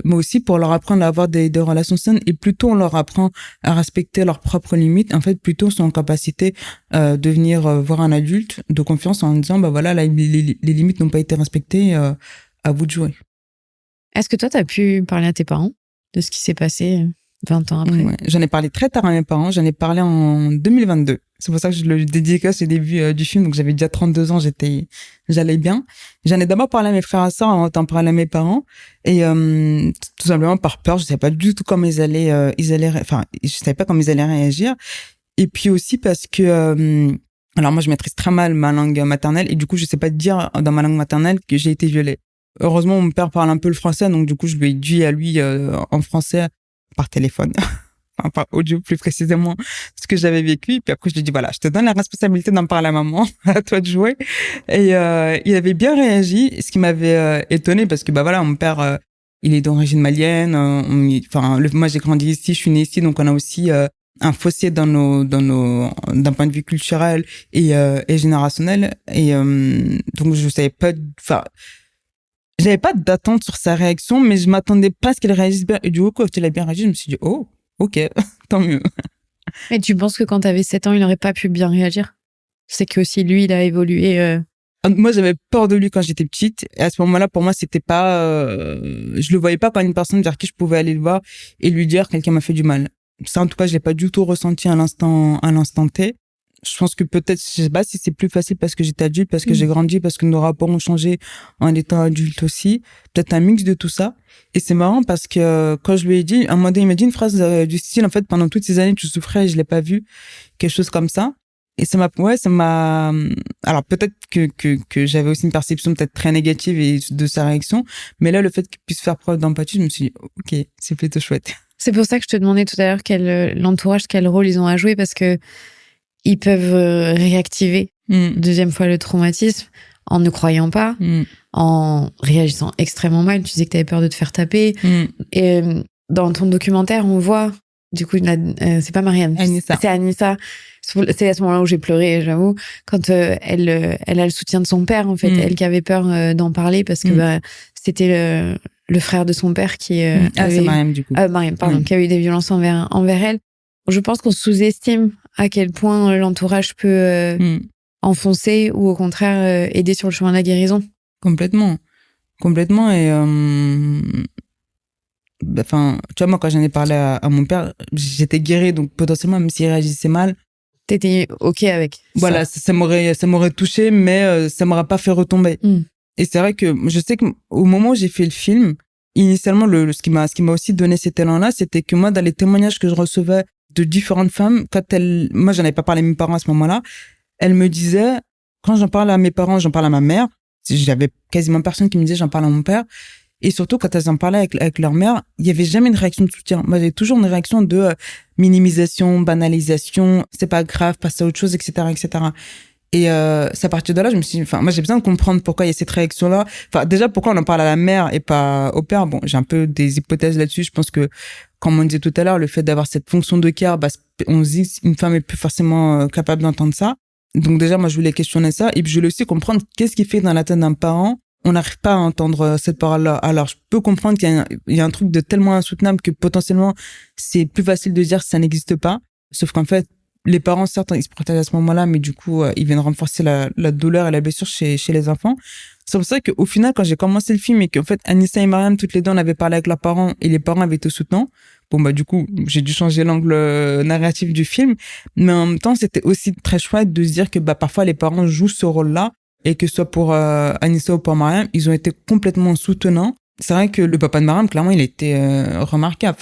B: aussi pour leur apprendre à avoir des relations saines, et plutôt on leur apprend à respecter leurs propres limites, en fait, plutôt sont en capacité de venir voir un adulte de confiance en disant, bah voilà, là, les limites n'ont pas été respectées, à vous de jouer.
A: Est-ce que toi, t'as pu parler à tes parents de ce qui s'est passé 20 ans après?
B: Ouais. J'en ai parlé très tard à mes parents. J'en ai parlé en 2022. C'est pour ça que je le dédicace au début du film. Donc, j'avais déjà 32 ans, j'allais bien. J'en ai d'abord parlé à mes frères et sœurs avant d'en parler à mes parents. Et, tout simplement par peur. Je savais pas du tout comment je savais pas comment ils allaient réagir. Et puis aussi parce que, alors moi, je maîtrise très mal ma langue maternelle. Et du coup, je sais pas dire dans ma langue maternelle que j'ai été violée. Heureusement, mon père parle un peu le français. Donc, du coup, je lui ai dit à lui, en français, par téléphone. Enfin, par audio plus précisément, ce que j'avais vécu. Puis après, je lui ai dit, voilà, je te donne la responsabilité d'en parler à maman, à toi de jouer. Et il avait bien réagi, ce qui m'avait étonné parce que, bah voilà, mon père, il est d'origine malienne. Moi, j'ai grandi ici, je suis née ici, donc on a aussi un fossé d'un point de vue culturel et générationnel. Et donc, je savais pas, j'avais pas d'attente sur sa réaction, mais je m'attendais pas à ce qu'elle réagisse bien. Et du coup, quand il a bien réagi, je me suis dit, oh, ok, tant mieux.
A: Et tu penses que quand t'avais 7 ans, il n'aurait pas pu bien réagir? C'est que aussi lui, il a évolué.
B: Moi, j'avais peur de lui quand j'étais petite. Et à ce moment-là, pour moi, c'était pas, je le voyais pas comme une personne vers qui je pouvais aller le voir et lui dire quelqu'un m'a fait du mal. Ça, en tout cas, je l'ai pas du tout ressenti à l'instant T. Je pense que peut-être, je sais pas si c'est plus facile parce que j'étais adulte, parce que j'ai grandi, parce que nos rapports ont changé en étant adulte aussi. Peut-être un mix de tout ça. Et c'est marrant parce que quand je lui ai dit, à un moment donné, il m'a dit une phrase du style, en fait, pendant toutes ces années, tu souffrais et je l'ai pas vu. Quelque chose comme ça. Et ça m'a, alors peut-être que j'avais aussi une perception peut-être très négative de sa réaction. Mais là, le fait qu'il puisse faire preuve d'empathie, je me suis dit, ok, c'est plutôt chouette.
A: C'est pour ça que je te demandais tout à l'heure l'entourage, quel rôle ils ont à jouer, parce que ils peuvent réactiver deuxième fois le traumatisme en ne croyant pas, en réagissant extrêmement mal. Tu disais que tu avais peur de te faire taper. Et dans ton documentaire, on voit, du coup, c'est pas Marianne, c'est Anissa. C'est à ce moment-là où j'ai pleuré, j'avoue, quand elle a le soutien de son père, en fait, elle qui avait peur d'en parler parce que c'était le frère de son père qui
B: c'est Mariam, du coup.
A: Mariam, pardon, qui a eu des violences envers elle. Je pense qu'on sous-estime à quel point l'entourage peut enfoncer ou au contraire aider sur le chemin de la guérison.
B: Complètement. Et tu vois, moi quand j'en ai parlé à mon père, j'étais guérie, donc potentiellement même s'il réagissait mal,
A: t'étais ok avec
B: voilà, ça m'aurait touché, mais ça m'aurait pas fait retomber. Et c'est vrai que je sais qu'au moment où j'ai fait le film, initialement ce qui m'a aussi donné cet élan-là, c'était que moi, dans les témoignages que je recevais de différentes femmes, moi j'en avais pas parlé à mes parents à ce moment-là, elles me disaient, quand j'en parle à mes parents, j'en parle à ma mère, j'avais quasiment personne qui me disait j'en parle à mon père, et surtout quand elles en parlaient avec leur mère, il y avait jamais une réaction de soutien. Moi j'avais toujours une réaction de minimisation, banalisation, c'est pas grave, passe à autre chose, etc., etc. Et c'est à partir de là, je me suis dit, moi j'ai besoin de comprendre pourquoi il y a cette réaction-là. Déjà pourquoi on en parle à la mère et pas au père. Bon, j'ai un peu des hypothèses là-dessus. Je pense que, comme on disait tout à l'heure, le fait d'avoir cette fonction de care, on se dit une femme est plus forcément capable d'entendre ça. Donc déjà, moi je voulais questionner ça et puis je voulais aussi comprendre qu'est-ce qui fait que dans la tête d'un parent, on n'arrive pas à entendre cette parole-là. Alors je peux comprendre qu'il y a un truc de tellement insoutenable que potentiellement c'est plus facile de dire que ça n'existe pas. Sauf qu'en fait, les parents, certes, ils se protègent à ce moment-là, mais du coup, ils viennent renforcer la douleur et la blessure chez les enfants. C'est pour ça qu'au final, quand j'ai commencé le film et qu'en fait, Anissa et Mariam, toutes les deux, on avait parlé avec leurs parents et les parents avaient été soutenants. Bon, du coup, j'ai dû changer l'angle narratif du film. Mais en même temps, c'était aussi très chouette de se dire que, parfois, les parents jouent ce rôle-là et que ce soit pour Anissa ou pour Mariam, ils ont été complètement soutenants. C'est vrai que le papa de Mariam, clairement, il était remarquable.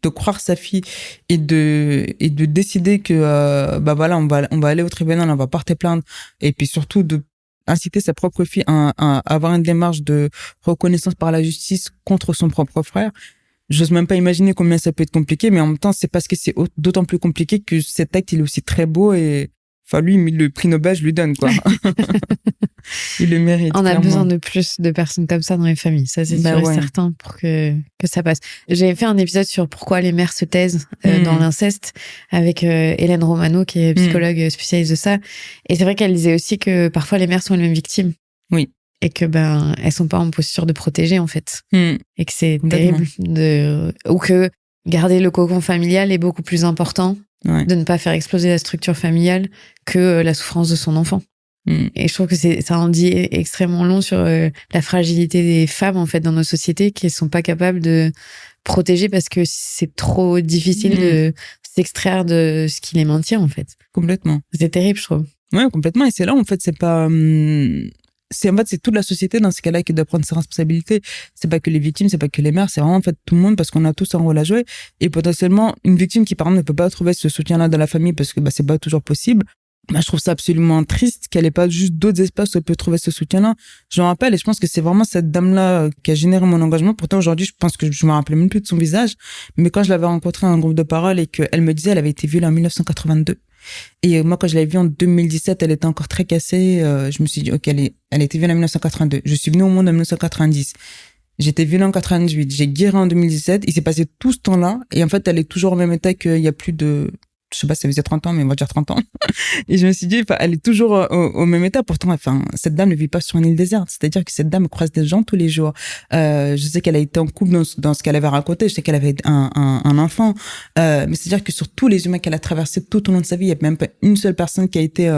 B: De croire sa fille et de décider que voilà, on va aller au tribunal, on va porter plainte, et puis surtout de inciter sa propre fille à avoir une démarche de reconnaissance par la justice contre son propre frère. J'ose même pas imaginer combien ça peut être compliqué, mais en même temps, c'est parce que c'est d'autant plus compliqué que cet acte, il est aussi très beau et lui, le prix Nobel, je lui donne, quoi. Il le mérite.
A: On a
B: clairement
A: besoin de plus de personnes comme ça dans les familles. Ça, c'est sûr et certain pour que ça passe. J'avais fait un épisode sur pourquoi les mères se taisent dans l'inceste avec Hélène Romano, qui est psychologue spécialiste de ça. Et c'est vrai qu'elle disait aussi que parfois les mères sont les mêmes victimes.
B: Oui.
A: Et que, elles sont pas en posture de protéger, en fait. Et que c'est terrible ou que garder le cocon familial est beaucoup plus important.
B: Ouais.
A: De ne pas faire exploser la structure familiale que la souffrance de son enfant. Et je trouve que ça en dit extrêmement long sur la fragilité des femmes, en fait, dans nos sociétés, qui sont pas capables de protégés parce que c'est trop difficile de s'extraire de ce qui les maintient, en fait.
B: Complètement.
A: C'est terrible, je trouve.
B: Ouais, complètement. Et c'est là, en fait, c'est toute la société dans ces cas-là qui doit prendre ses responsabilités. C'est pas que les victimes, c'est pas que les mères, c'est vraiment en fait tout le monde parce qu'on a tous un rôle à jouer. Et potentiellement, une victime qui par exemple ne peut pas trouver ce soutien-là dans la famille parce que c'est pas toujours possible. Je trouve ça absolument triste qu'elle ait pas juste d'autres espaces où elle peut trouver ce soutien-là. Je me rappelle et je pense que c'est vraiment cette dame-là qui a généré mon engagement. Pourtant aujourd'hui, je pense que je me rappelais même plus de son visage. Mais quand je l'avais rencontrée dans un groupe de parole et qu'elle me disait elle avait été violée en 1982. Et moi, quand je l'avais vue en 2017, elle était encore très cassée. Je me suis dit, ok, elle a été violée en 1982. Je suis venue au monde en 1990. J'étais violée en 98. J'ai guéri en 2017. Il s'est passé tout ce temps-là. Et en fait, elle est toujours au même état qu'il y a plus de... Je sais pas si ça faisait 30 ans, mais on va dire 30 ans. Et je me suis dit, elle est toujours au même état. Pourtant, cette dame ne vit pas sur une île déserte. C'est-à-dire que cette dame croise des gens tous les jours. Je sais qu'elle a été en couple dans ce qu'elle avait raconté. Je sais qu'elle avait un enfant. Mais c'est-à-dire que sur tous les humains qu'elle a traversés tout au long de sa vie, il y a même pas une seule personne qui a été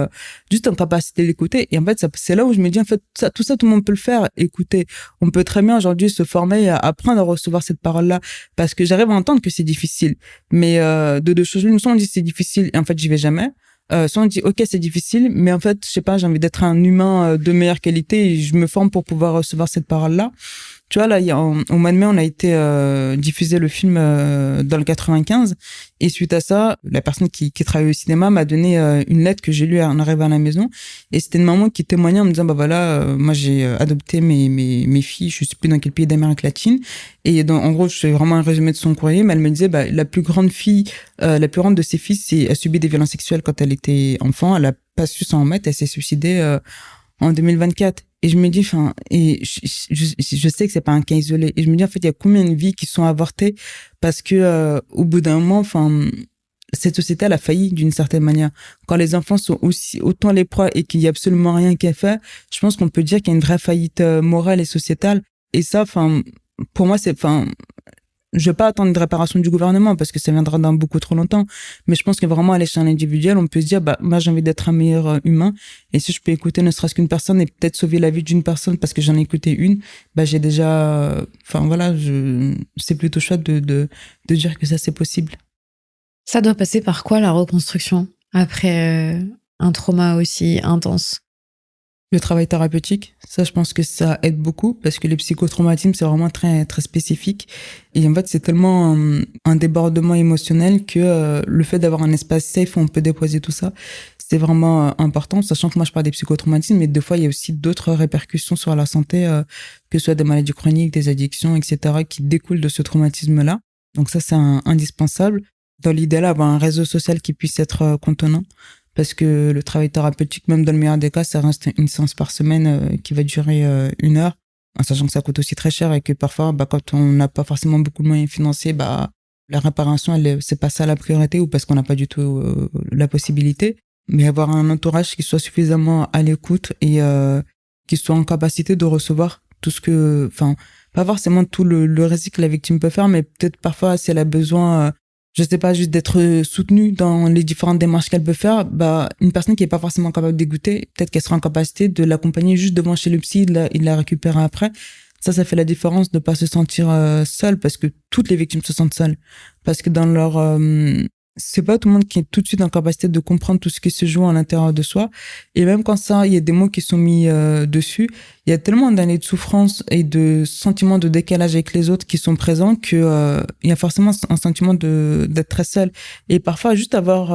B: juste en capacité de l'écouter. Et en fait, c'est là où je me dis, en fait, tout ça, tout le monde peut le faire. Écoutez, on peut très bien aujourd'hui se former, apprendre à recevoir cette parole-là. Parce que j'arrive à entendre que c'est difficile. Mais de deux choses, nous on dit c'est difficile et en fait j'y vais jamais. Soit on dit ok c'est difficile, mais en fait je sais pas, j'ai envie d'être un humain de meilleure qualité et je me forme pour pouvoir recevoir cette parole-là. Tu vois, là, au mois de mai, on a été diffuser le film dans le 95. Et suite à ça, la personne qui travaillait au cinéma m'a donné une lettre que j'ai lue en arrivant à la maison. Et c'était une maman qui témoignait en me disant, moi, j'ai adopté mes filles, je sais plus dans quel pays d'Amérique latine. Et en gros, je fais vraiment un résumé de son courrier, mais elle me disait, la plus grande de ses filles, a subi des violences sexuelles quand elle était enfant. Elle a pas su s'en remettre, elle s'est suicidée en 2024. Et je me dis, je sais que c'est pas un cas isolé. Et je me dis, en fait, il y a combien de vies qui sont avortées parce que, au bout d'un moment, cette société, elle a failli d'une certaine manière. Quand les enfants sont autant les proies et qu'il y a absolument rien qui est fait, je pense qu'on peut dire qu'il y a une vraie faillite morale et sociétale. Et ça, pour moi, je vais pas attendre une réparation du gouvernement parce que ça viendra dans beaucoup trop longtemps. Mais je pense que vraiment à l'échelle individuelle, on peut se dire, moi, j'ai envie d'être un meilleur humain. Et si je peux écouter ne serait-ce qu'une personne et peut-être sauver la vie d'une personne parce que j'en ai écouté une, j'ai déjà, c'est plutôt chouette de dire que ça, c'est possible.
A: Ça doit passer par quoi, la reconstruction après un trauma aussi intense?
B: Le travail thérapeutique, ça, je pense que ça aide beaucoup parce que les psychotraumatismes, c'est vraiment très, très spécifique. Et en fait, c'est tellement un débordement émotionnel que le fait d'avoir un espace safe où on peut déposer tout ça, c'est vraiment important, sachant que moi, je parle des psychotraumatismes, mais des fois, il y a aussi d'autres répercussions sur la santé, que ce soit des maladies chroniques, des addictions, etc., qui découlent de ce traumatisme-là. Donc ça, c'est indispensable. Dans l'idéal, avoir un réseau social qui puisse être contenant. Parce que le travail thérapeutique, même dans le meilleur des cas, ça reste une séance par semaine qui va durer 1 heure, en sachant que ça coûte aussi très cher et que parfois, quand on n'a pas forcément beaucoup de moyens financiers, la réparation, c'est pas ça la priorité ou parce qu'on n'a pas du tout la possibilité. Mais avoir un entourage qui soit suffisamment à l'écoute et qui soit en capacité de recevoir tout ce que, pas forcément tout le récit que la victime peut faire, mais peut-être parfois si elle a besoin je sais pas, juste d'être soutenue dans les différentes démarches qu'elle peut faire, une personne qui est pas forcément capable d'écouter, peut-être qu'elle sera en capacité de l'accompagner juste devant chez le psy, de la récupérer après. Ça fait la différence de pas se sentir seule, parce que toutes les victimes se sentent seules. Parce que dans leur... c'est pas tout le monde qui est tout de suite en capacité de comprendre tout ce qui se joue à l'intérieur de soi. Et même quand il y a des mots qui sont mis dessus, il y a tellement d'années de souffrance et de sentiments de décalage avec les autres qui sont présents que il y a forcément un sentiment d'être très seul. Et parfois, juste avoir...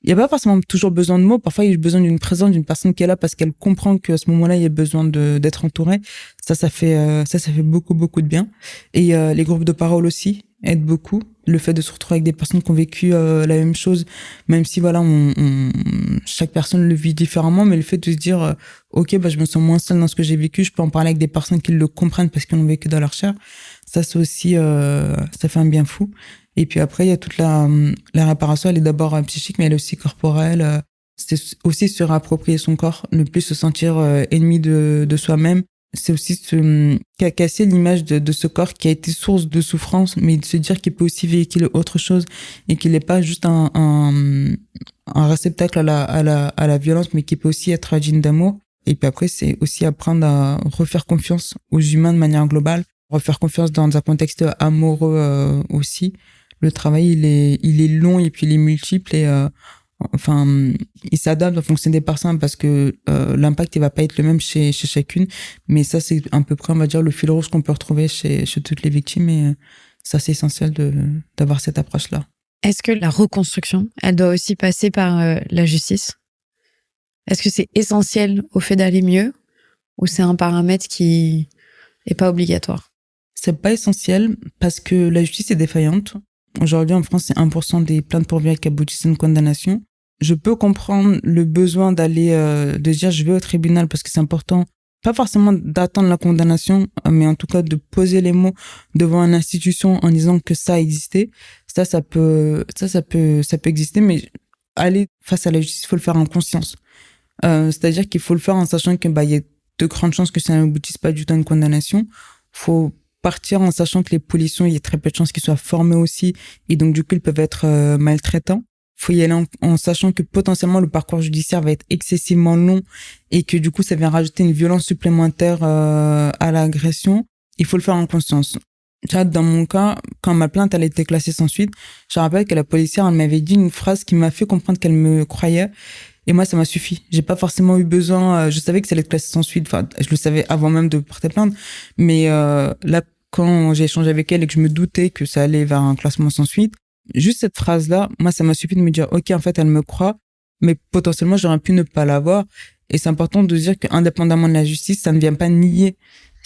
B: il n'y a pas forcément toujours besoin de mots. Parfois, il y a besoin d'une présence, d'une personne qui est là parce qu'elle comprend qu'à ce moment-là, il y a besoin d'être entouré. Ça fait beaucoup, beaucoup de bien. Et les groupes de parole aussi aident beaucoup. Le fait de se retrouver avec des personnes qui ont vécu la même chose, même si chaque personne le vit différemment, mais le fait de se dire ok, je me sens moins seule dans ce que j'ai vécu, je peux en parler avec des personnes qui le comprennent parce qu'ils l'ont vécu dans leur chair. Ça, c'est aussi ça fait un bien fou. Et puis après, il y a toute la réparation, elle est d'abord psychique, mais elle est aussi corporelle. C'est aussi se réapproprier son corps, ne plus se sentir ennemi de soi-même. C'est aussi casser l'image de ce corps qui a été source de souffrance, mais de se dire qu'il peut aussi véhiculer autre chose et qu'il n'est pas juste un réceptacle à la violence, mais qui peut aussi être digne d'amour. Et puis après, c'est aussi apprendre à refaire confiance aux humains de manière globale. refaire confiance dans un contexte amoureux aussi. Le travail, il est long et puis il est multiple et il s'adapte en fonction des personnes parce que l'impact il va pas être le même chez chacune. Mais ça, c'est à peu près, on va dire, le fil rouge qu'on peut retrouver chez toutes les victimes et ça, c'est essentiel d'avoir cette approche-là.
A: Est-ce que la reconstruction, elle doit aussi passer par la justice? Est-ce que c'est essentiel au fait d'aller mieux ou c'est un paramètre qui est pas obligatoire?
B: C'est pas essentiel parce que la justice est défaillante. Aujourd'hui, en France, c'est 1% des plaintes pour viol qui aboutissent à une condamnation. Je peux comprendre le besoin de dire je vais au tribunal parce que c'est important, pas forcément d'attendre la condamnation, mais en tout cas de poser les mots devant une institution en disant que ça a existé. Ça peut exister, mais aller face à la justice, il faut le faire en conscience. C'est-à-dire qu'il faut le faire en sachant que, il y a de grandes chances que ça n'aboutisse pas du tout à une condamnation. Faut partir en sachant que les policiers, il y a très peu de chances qu'ils soient formés aussi, et donc du coup, ils peuvent être maltraitants. Faut y aller en sachant que potentiellement le parcours judiciaire va être excessivement long et que du coup, ça vient rajouter une violence supplémentaire à l'agression. Il faut le faire en conscience. Dans mon cas, quand ma plainte elle a été classée sans suite, je rappelle que la policière elle m'avait dit une phrase qui m'a fait comprendre qu'elle me croyait. Et moi, ça m'a suffi. J'ai pas forcément eu besoin. Je savais que ça allait être classé sans suite. Enfin, je le savais avant même de porter plainte. Mais là, quand j'ai échangé avec elle et que je me doutais que ça allait vers un classement sans suite, juste cette phrase-là, moi, ça m'a suffi de me dire, ok, en fait, elle me croit, mais potentiellement, j'aurais pu ne pas l'avoir. Et c'est important de dire qu'indépendamment de la justice, ça ne vient pas nier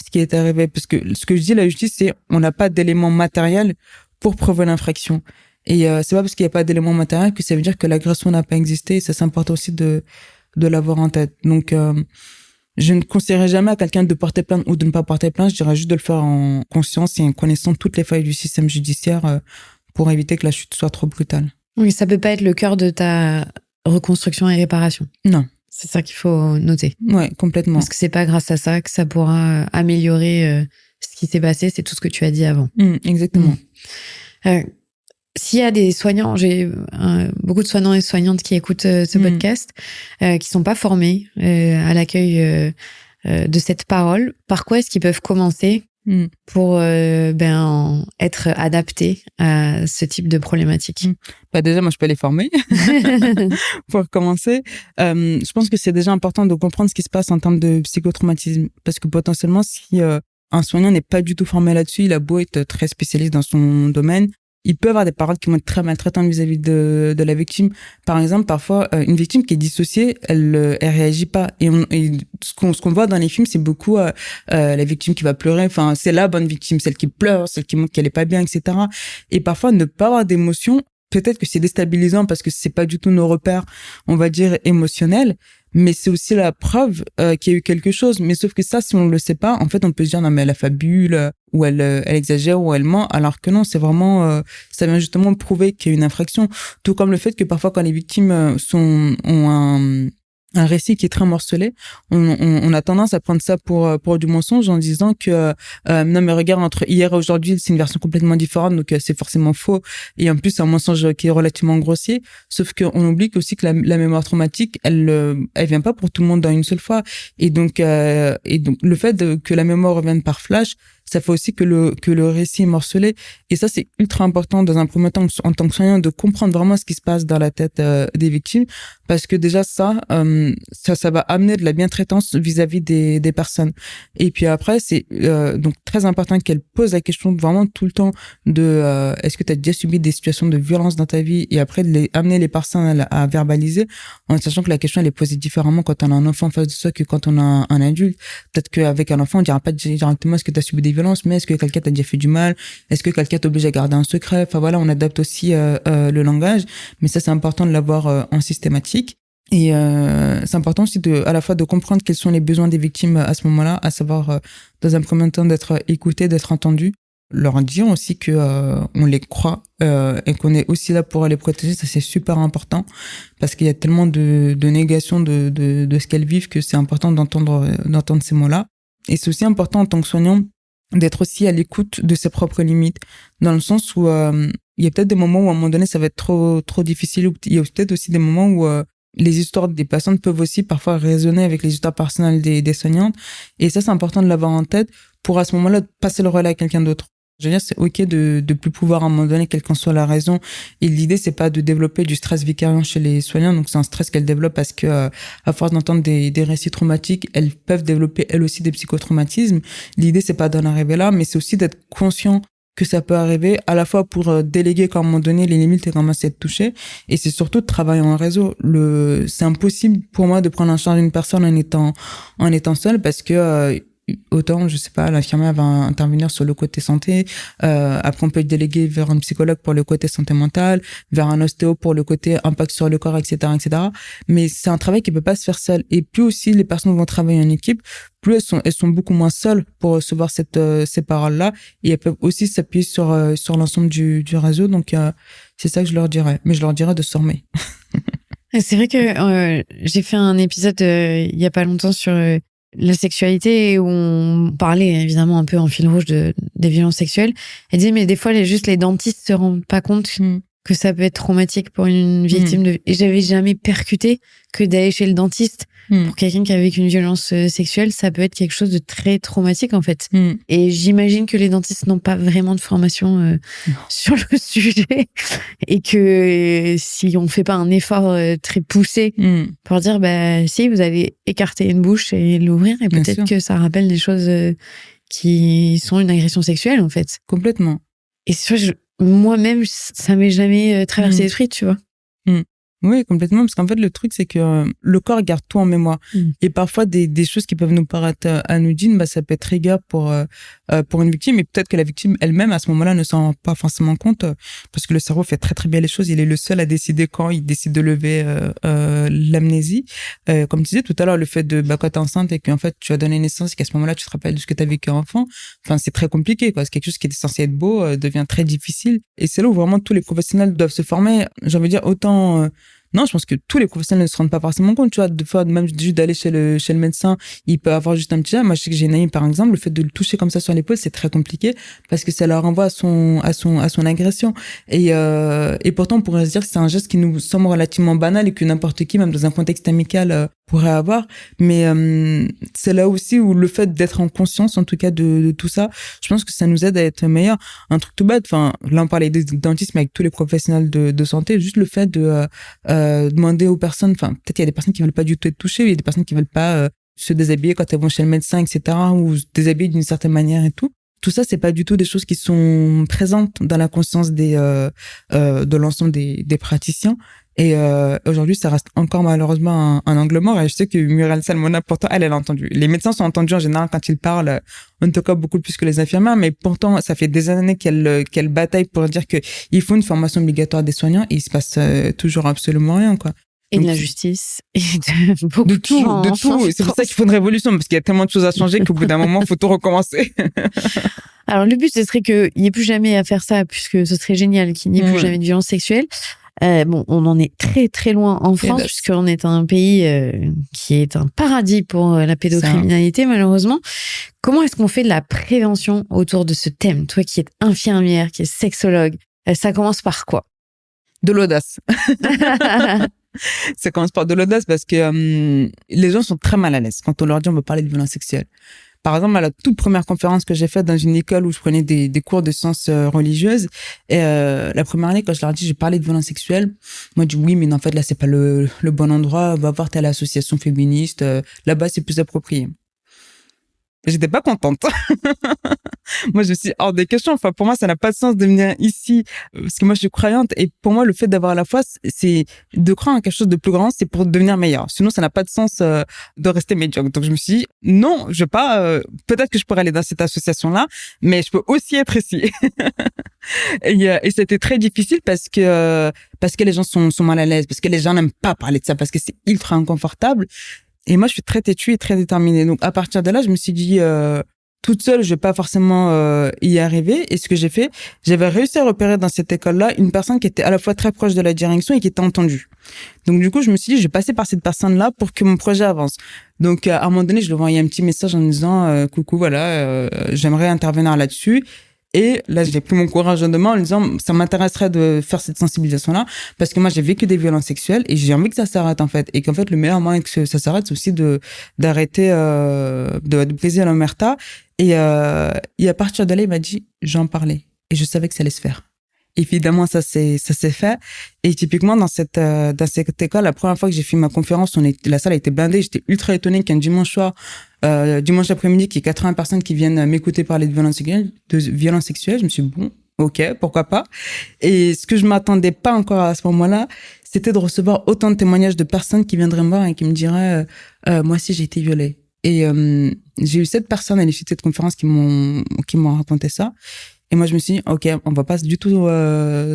B: ce qui est arrivé. Parce que ce que je dis, la justice, c'est on n'a pas d'éléments matériels pour prouver l'infraction. Et c'est pas parce qu'il n'y a pas d'éléments matériels que ça veut dire que l'agression n'a pas existé. Et ça, c'est important aussi de l'avoir en tête. Donc, je ne conseillerais jamais à quelqu'un de porter plainte ou de ne pas porter plainte. Je dirais juste de le faire en conscience et en connaissant toutes les failles du système judiciaire pour éviter que la chute soit trop brutale.
A: Oui, ça peut pas être le cœur de ta reconstruction et réparation.
B: Non.
A: C'est ça qu'il faut noter.
B: Ouais, complètement.
A: Parce que c'est pas grâce à ça que ça pourra améliorer ce qui s'est passé. C'est tout ce que tu as dit avant.
B: Exactement.
A: S'il y a des soignants, j'ai beaucoup de soignants et soignantes qui écoutent ce podcast, qui sont pas formés à l'accueil de cette parole, par quoi est-ce qu'ils peuvent commencer pour être adaptés à ce type de problématique?
B: Déjà, moi, je peux les former pour commencer. Je pense que c'est déjà important de comprendre ce qui se passe en termes de psychotraumatisme, parce que potentiellement, si un soignant n'est pas du tout formé là-dessus, il a beau être très spécialiste dans son domaine, il peut avoir des paroles qui vont être très maltraitantes vis-à-vis de la victime. Par exemple, parfois, une victime qui est dissociée, elle réagit pas. Et ce qu'on voit dans les films, c'est beaucoup la victime qui va pleurer. Enfin, c'est la bonne victime, celle qui pleure, celle qui montre qu'elle est pas bien, etc. Et parfois, ne pas avoir d'émotion, peut-être que c'est déstabilisant parce que c'est pas du tout nos repères, on va dire, émotionnels. Mais c'est aussi la preuve qu'il y a eu quelque chose. Mais sauf que ça, si on le sait pas, en fait, on peut se dire non mais elle fabule ou elle exagère ou elle ment, alors que non, c'est vraiment ça vient justement prouver qu'il y a une infraction. Tout comme le fait que parfois quand les victimes ont un récit qui est très morcelé, on a tendance à prendre ça pour du mensonge en disant que non mais regarde, entre hier et aujourd'hui c'est une version complètement différente, donc c'est forcément faux, et en plus c'est un mensonge qui est relativement grossier. Sauf qu'on oublie aussi que la mémoire traumatique elle vient pas pour tout le monde dans une seule fois, et donc le fait que la mémoire revienne par flash, ça fait aussi que le récit est morcelé. Et ça, c'est ultra important dans un premier temps, en tant que soignant, de comprendre vraiment ce qui se passe dans la tête des victimes. Parce que déjà, ça va amener de la bientraitance vis-à-vis des personnes. Et puis après, c'est donc très important qu'elle pose la question vraiment tout le temps de est-ce que tu as déjà subi des situations de violence dans ta vie, et après amener les personnes à verbaliser, en sachant que la question elle est posée différemment quand on a un enfant en face de soi que quand on a un adulte. Peut-être qu'avec un enfant, on dira pas directement est-ce que tu as subi des violences, mais est-ce que quelqu'un t'a déjà fait du mal, est-ce que quelqu'un t'oblige à garder un secret. Enfin voilà, on adapte aussi le langage, mais ça c'est important de l'avoir en systématique. Et c'est important aussi à la fois de comprendre quels sont les besoins des victimes à ce moment-là, à savoir dans un premier temps d'être écouté, d'être entendu, leur dire aussi que on les croit et qu'on est aussi là pour les protéger. Ça c'est super important parce qu'il y a tellement de négation de ce qu'elles vivent que c'est important d'entendre ces mots-là. Et c'est aussi important en tant que soignant d'être aussi à l'écoute de ses propres limites, dans le sens où il y a peut-être des moments où à un moment donné ça va être trop difficile, ou il y a peut-être aussi des moments où les histoires des patientes peuvent aussi parfois résonner avec les histoires personnelles des soignantes. Et ça, c'est important de l'avoir en tête pour à ce moment-là passer le relais à quelqu'un d'autre. Je veux dire, c'est ok de plus pouvoir à un moment donné, quelle qu'en soit la raison. Et l'idée, c'est pas de développer du stress vicariant chez les soignants. Donc, c'est un stress qu'elles développent parce que, à force d'entendre des récits traumatiques, elles peuvent développer elles aussi des psychotraumatismes. L'idée, c'est pas d'en arriver là, mais c'est aussi d'être conscient que ça peut arriver, à la fois pour déléguer qu'à un moment donné les limites et commencer à être touché. Et c'est surtout de travailler en réseau. C'est impossible pour moi de prendre en charge une personne en étant seule parce que, autant, je sais pas, l'infirmière va intervenir sur le côté santé, après on peut déléguer vers un psychologue pour le côté santé mentale, vers un ostéo pour le côté impact sur le corps, etc., etc. Mais c'est un travail qui peut pas se faire seul. Et plus aussi les personnes vont travailler en équipe, plus elles sont beaucoup moins seules pour recevoir ces paroles-là, et elles peuvent aussi s'appuyer sur l'ensemble du réseau. Donc, c'est ça que je leur dirais. Mais je leur dirais de se former.
A: C'est vrai que j'ai fait un épisode il y a pas longtemps sur la sexualité où on parlait évidemment un peu en fil rouge des violences sexuelles. Elle disait mais des fois juste les dentistes se rendent pas compte que ça peut être traumatique pour une victime et j'avais jamais percuté que d'aller chez le dentiste pour quelqu'un qui a vécu une violence sexuelle, ça peut être quelque chose de très traumatique en fait. Et j'imagine que les dentistes n'ont pas vraiment de formation sur le sujet et que si on fait pas un effort très poussé pour dire bah si vous allez écarter une bouche et l'ouvrir et peut-être que ça rappelle des choses qui sont une agression sexuelle en fait.
B: Complètement.
A: Et moi-même ça m'est jamais traversé l'esprit, tu vois.
B: Oui, complètement, parce qu'en fait, le truc, c'est que le corps garde tout en mémoire. Et parfois, des choses qui peuvent nous paraître anodines, bah, ça peut être trigger pour une victime, et peut-être que la victime elle-même, à ce moment-là, ne s'en rend pas forcément compte, parce que le cerveau fait très, très bien les choses. Il est le seul à décider quand il décide de lever l'amnésie. Comme tu disais tout à l'heure, le fait de, bah, quand t'es enceinte et qu'en fait, tu as donné naissance et qu'à ce moment-là, tu te rappelles de ce que t'as vécu enfant, enfin, c'est très compliqué, quoi. C'est quelque chose qui était censé être beau, devient très difficile. Et c'est là où vraiment tous les professionnels doivent se former. J'ai envie de dire, autant... Non, je pense que tous les professionnels ne se rendent pas forcément compte, tu vois. Des fois, même juste d'aller chez le médecin, il peut avoir juste un petit geste. Moi, je sais que j'ai une amie, par exemple, le fait de le toucher comme ça sur l'épaule, c'est très compliqué parce que ça leur renvoie à son agression. Et pourtant, on pourrait se dire que c'est un geste qui nous semble relativement banal et que n'importe qui, même dans un contexte amical, pourrait avoir. Mais c'est là aussi où le fait d'être en conscience, en tout cas, de tout ça, je pense que ça nous aide à être meilleurs. Un truc tout bête, enfin, là, on parlait des dentistes, mais avec tous les professionnels de santé, juste le fait de demander aux personnes, enfin, peut-être il y a des personnes qui veulent pas du tout être touchées, il y a des personnes qui veulent pas se déshabiller quand elles vont chez le médecin, etc., ou se déshabiller d'une certaine manière et tout. Tout ça, c'est pas du tout des choses qui sont présentes dans la conscience de l'ensemble des praticiens. Et aujourd'hui, ça reste encore malheureusement un angle mort. Et je sais que Muriel Salmona, pourtant, elle a entendu. Les médecins sont entendus en général quand ils parlent, en tout cas beaucoup plus que les infirmières. Mais pourtant, ça fait des années qu'elle bataille pour dire que il faut une formation obligatoire des soignants. Et il se passe toujours absolument rien, quoi.
A: Et de la justice, et de beaucoup de
B: tout. C'est pour ça qu'il faut une révolution, parce qu'il y a tellement de choses à changer qu'au bout d'un moment, il faut tout recommencer.
A: Alors, le but, ce serait qu'il n'y ait plus jamais à faire ça, puisque ce serait génial qu'il n'y ait plus jamais de violence sexuelle. Bon, on en est très très loin en France, puisqu'on est un pays qui est un paradis pour la pédocriminalité, malheureusement. Comment est-ce qu'on fait de la prévention autour de ce thème? Toi qui es infirmière, qui es sexologue, ça commence par quoi?
B: De l'audace. Ça commence par de l'audace parce que les gens sont très mal à l'aise quand on leur dit on veut parler de violence sexuelle. Par exemple, à la toute première conférence que j'ai faite dans une école où je prenais des cours de sciences religieuses, et la première année, quand je leur dis j'ai parlé de violence sexuelle, moi je dis oui, mais en fait là c'est pas le bon endroit, va voir telle association féministe, là-bas c'est plus approprié. J'étais pas contente. Moi, je suis hors des questions. Enfin, pour moi, ça n'a pas de sens de venir ici parce que moi, je suis croyante. Et pour moi, le fait d'avoir la foi, c'est de croire en quelque chose de plus grand, c'est pour devenir meilleur. Sinon, ça n'a pas de sens de rester médiocre. Donc, je me suis dit, non, je vais pas, peut-être que je pourrais aller dans cette association-là, mais je peux aussi être ici. Et c'était très difficile parce que les gens sont mal à l'aise, parce que les gens n'aiment pas parler de ça, parce que c'est ultra inconfortable. Et moi, je suis très têtue et très déterminée. Donc, à partir de là, je me suis dit, toute seule, je vais pas forcément y arriver. Et ce que j'ai fait, j'avais réussi à repérer dans cette école-là une personne qui était à la fois très proche de la direction et qui était entendue. Donc, du coup, je me suis dit, je vais passer par cette personne-là pour que mon projet avance. Donc, à un moment donné, je lui ai envoyé un petit message en disant, coucou, voilà, j'aimerais intervenir là-dessus. Et là, j'ai pris mon courage en main en lui disant, ça m'intéresserait de faire cette sensibilisation-là, parce que moi, j'ai vécu des violences sexuelles et j'ai envie que ça s'arrête, en fait. Et qu'en fait, le meilleur moyen que ça s'arrête, c'est aussi d'arrêter, de briser l'omerta. Et à partir de là, il m'a dit, j'en parlais. Et je savais que ça allait se faire. Évidemment, ça s'est fait. Et typiquement, dans cette école, la première fois que j'ai fait ma conférence, la salle a été blindée. J'étais ultra étonnée qu'un dimanche soir, dimanche après-midi, qu'il y ait 80 personnes qui viennent m'écouter parler de violences sexuelles. Je me suis dit, bon, ok, pourquoi pas. Et ce que je m'attendais pas encore à ce moment-là, c'était de recevoir autant de témoignages de personnes qui viendraient me voir et qui me diraient, moi aussi, j'ai été violée. Et j'ai eu 7 personnes à l'issue de cette conférence qui m'ont raconté ça. Et moi, je me suis dit, ok, on va pas du tout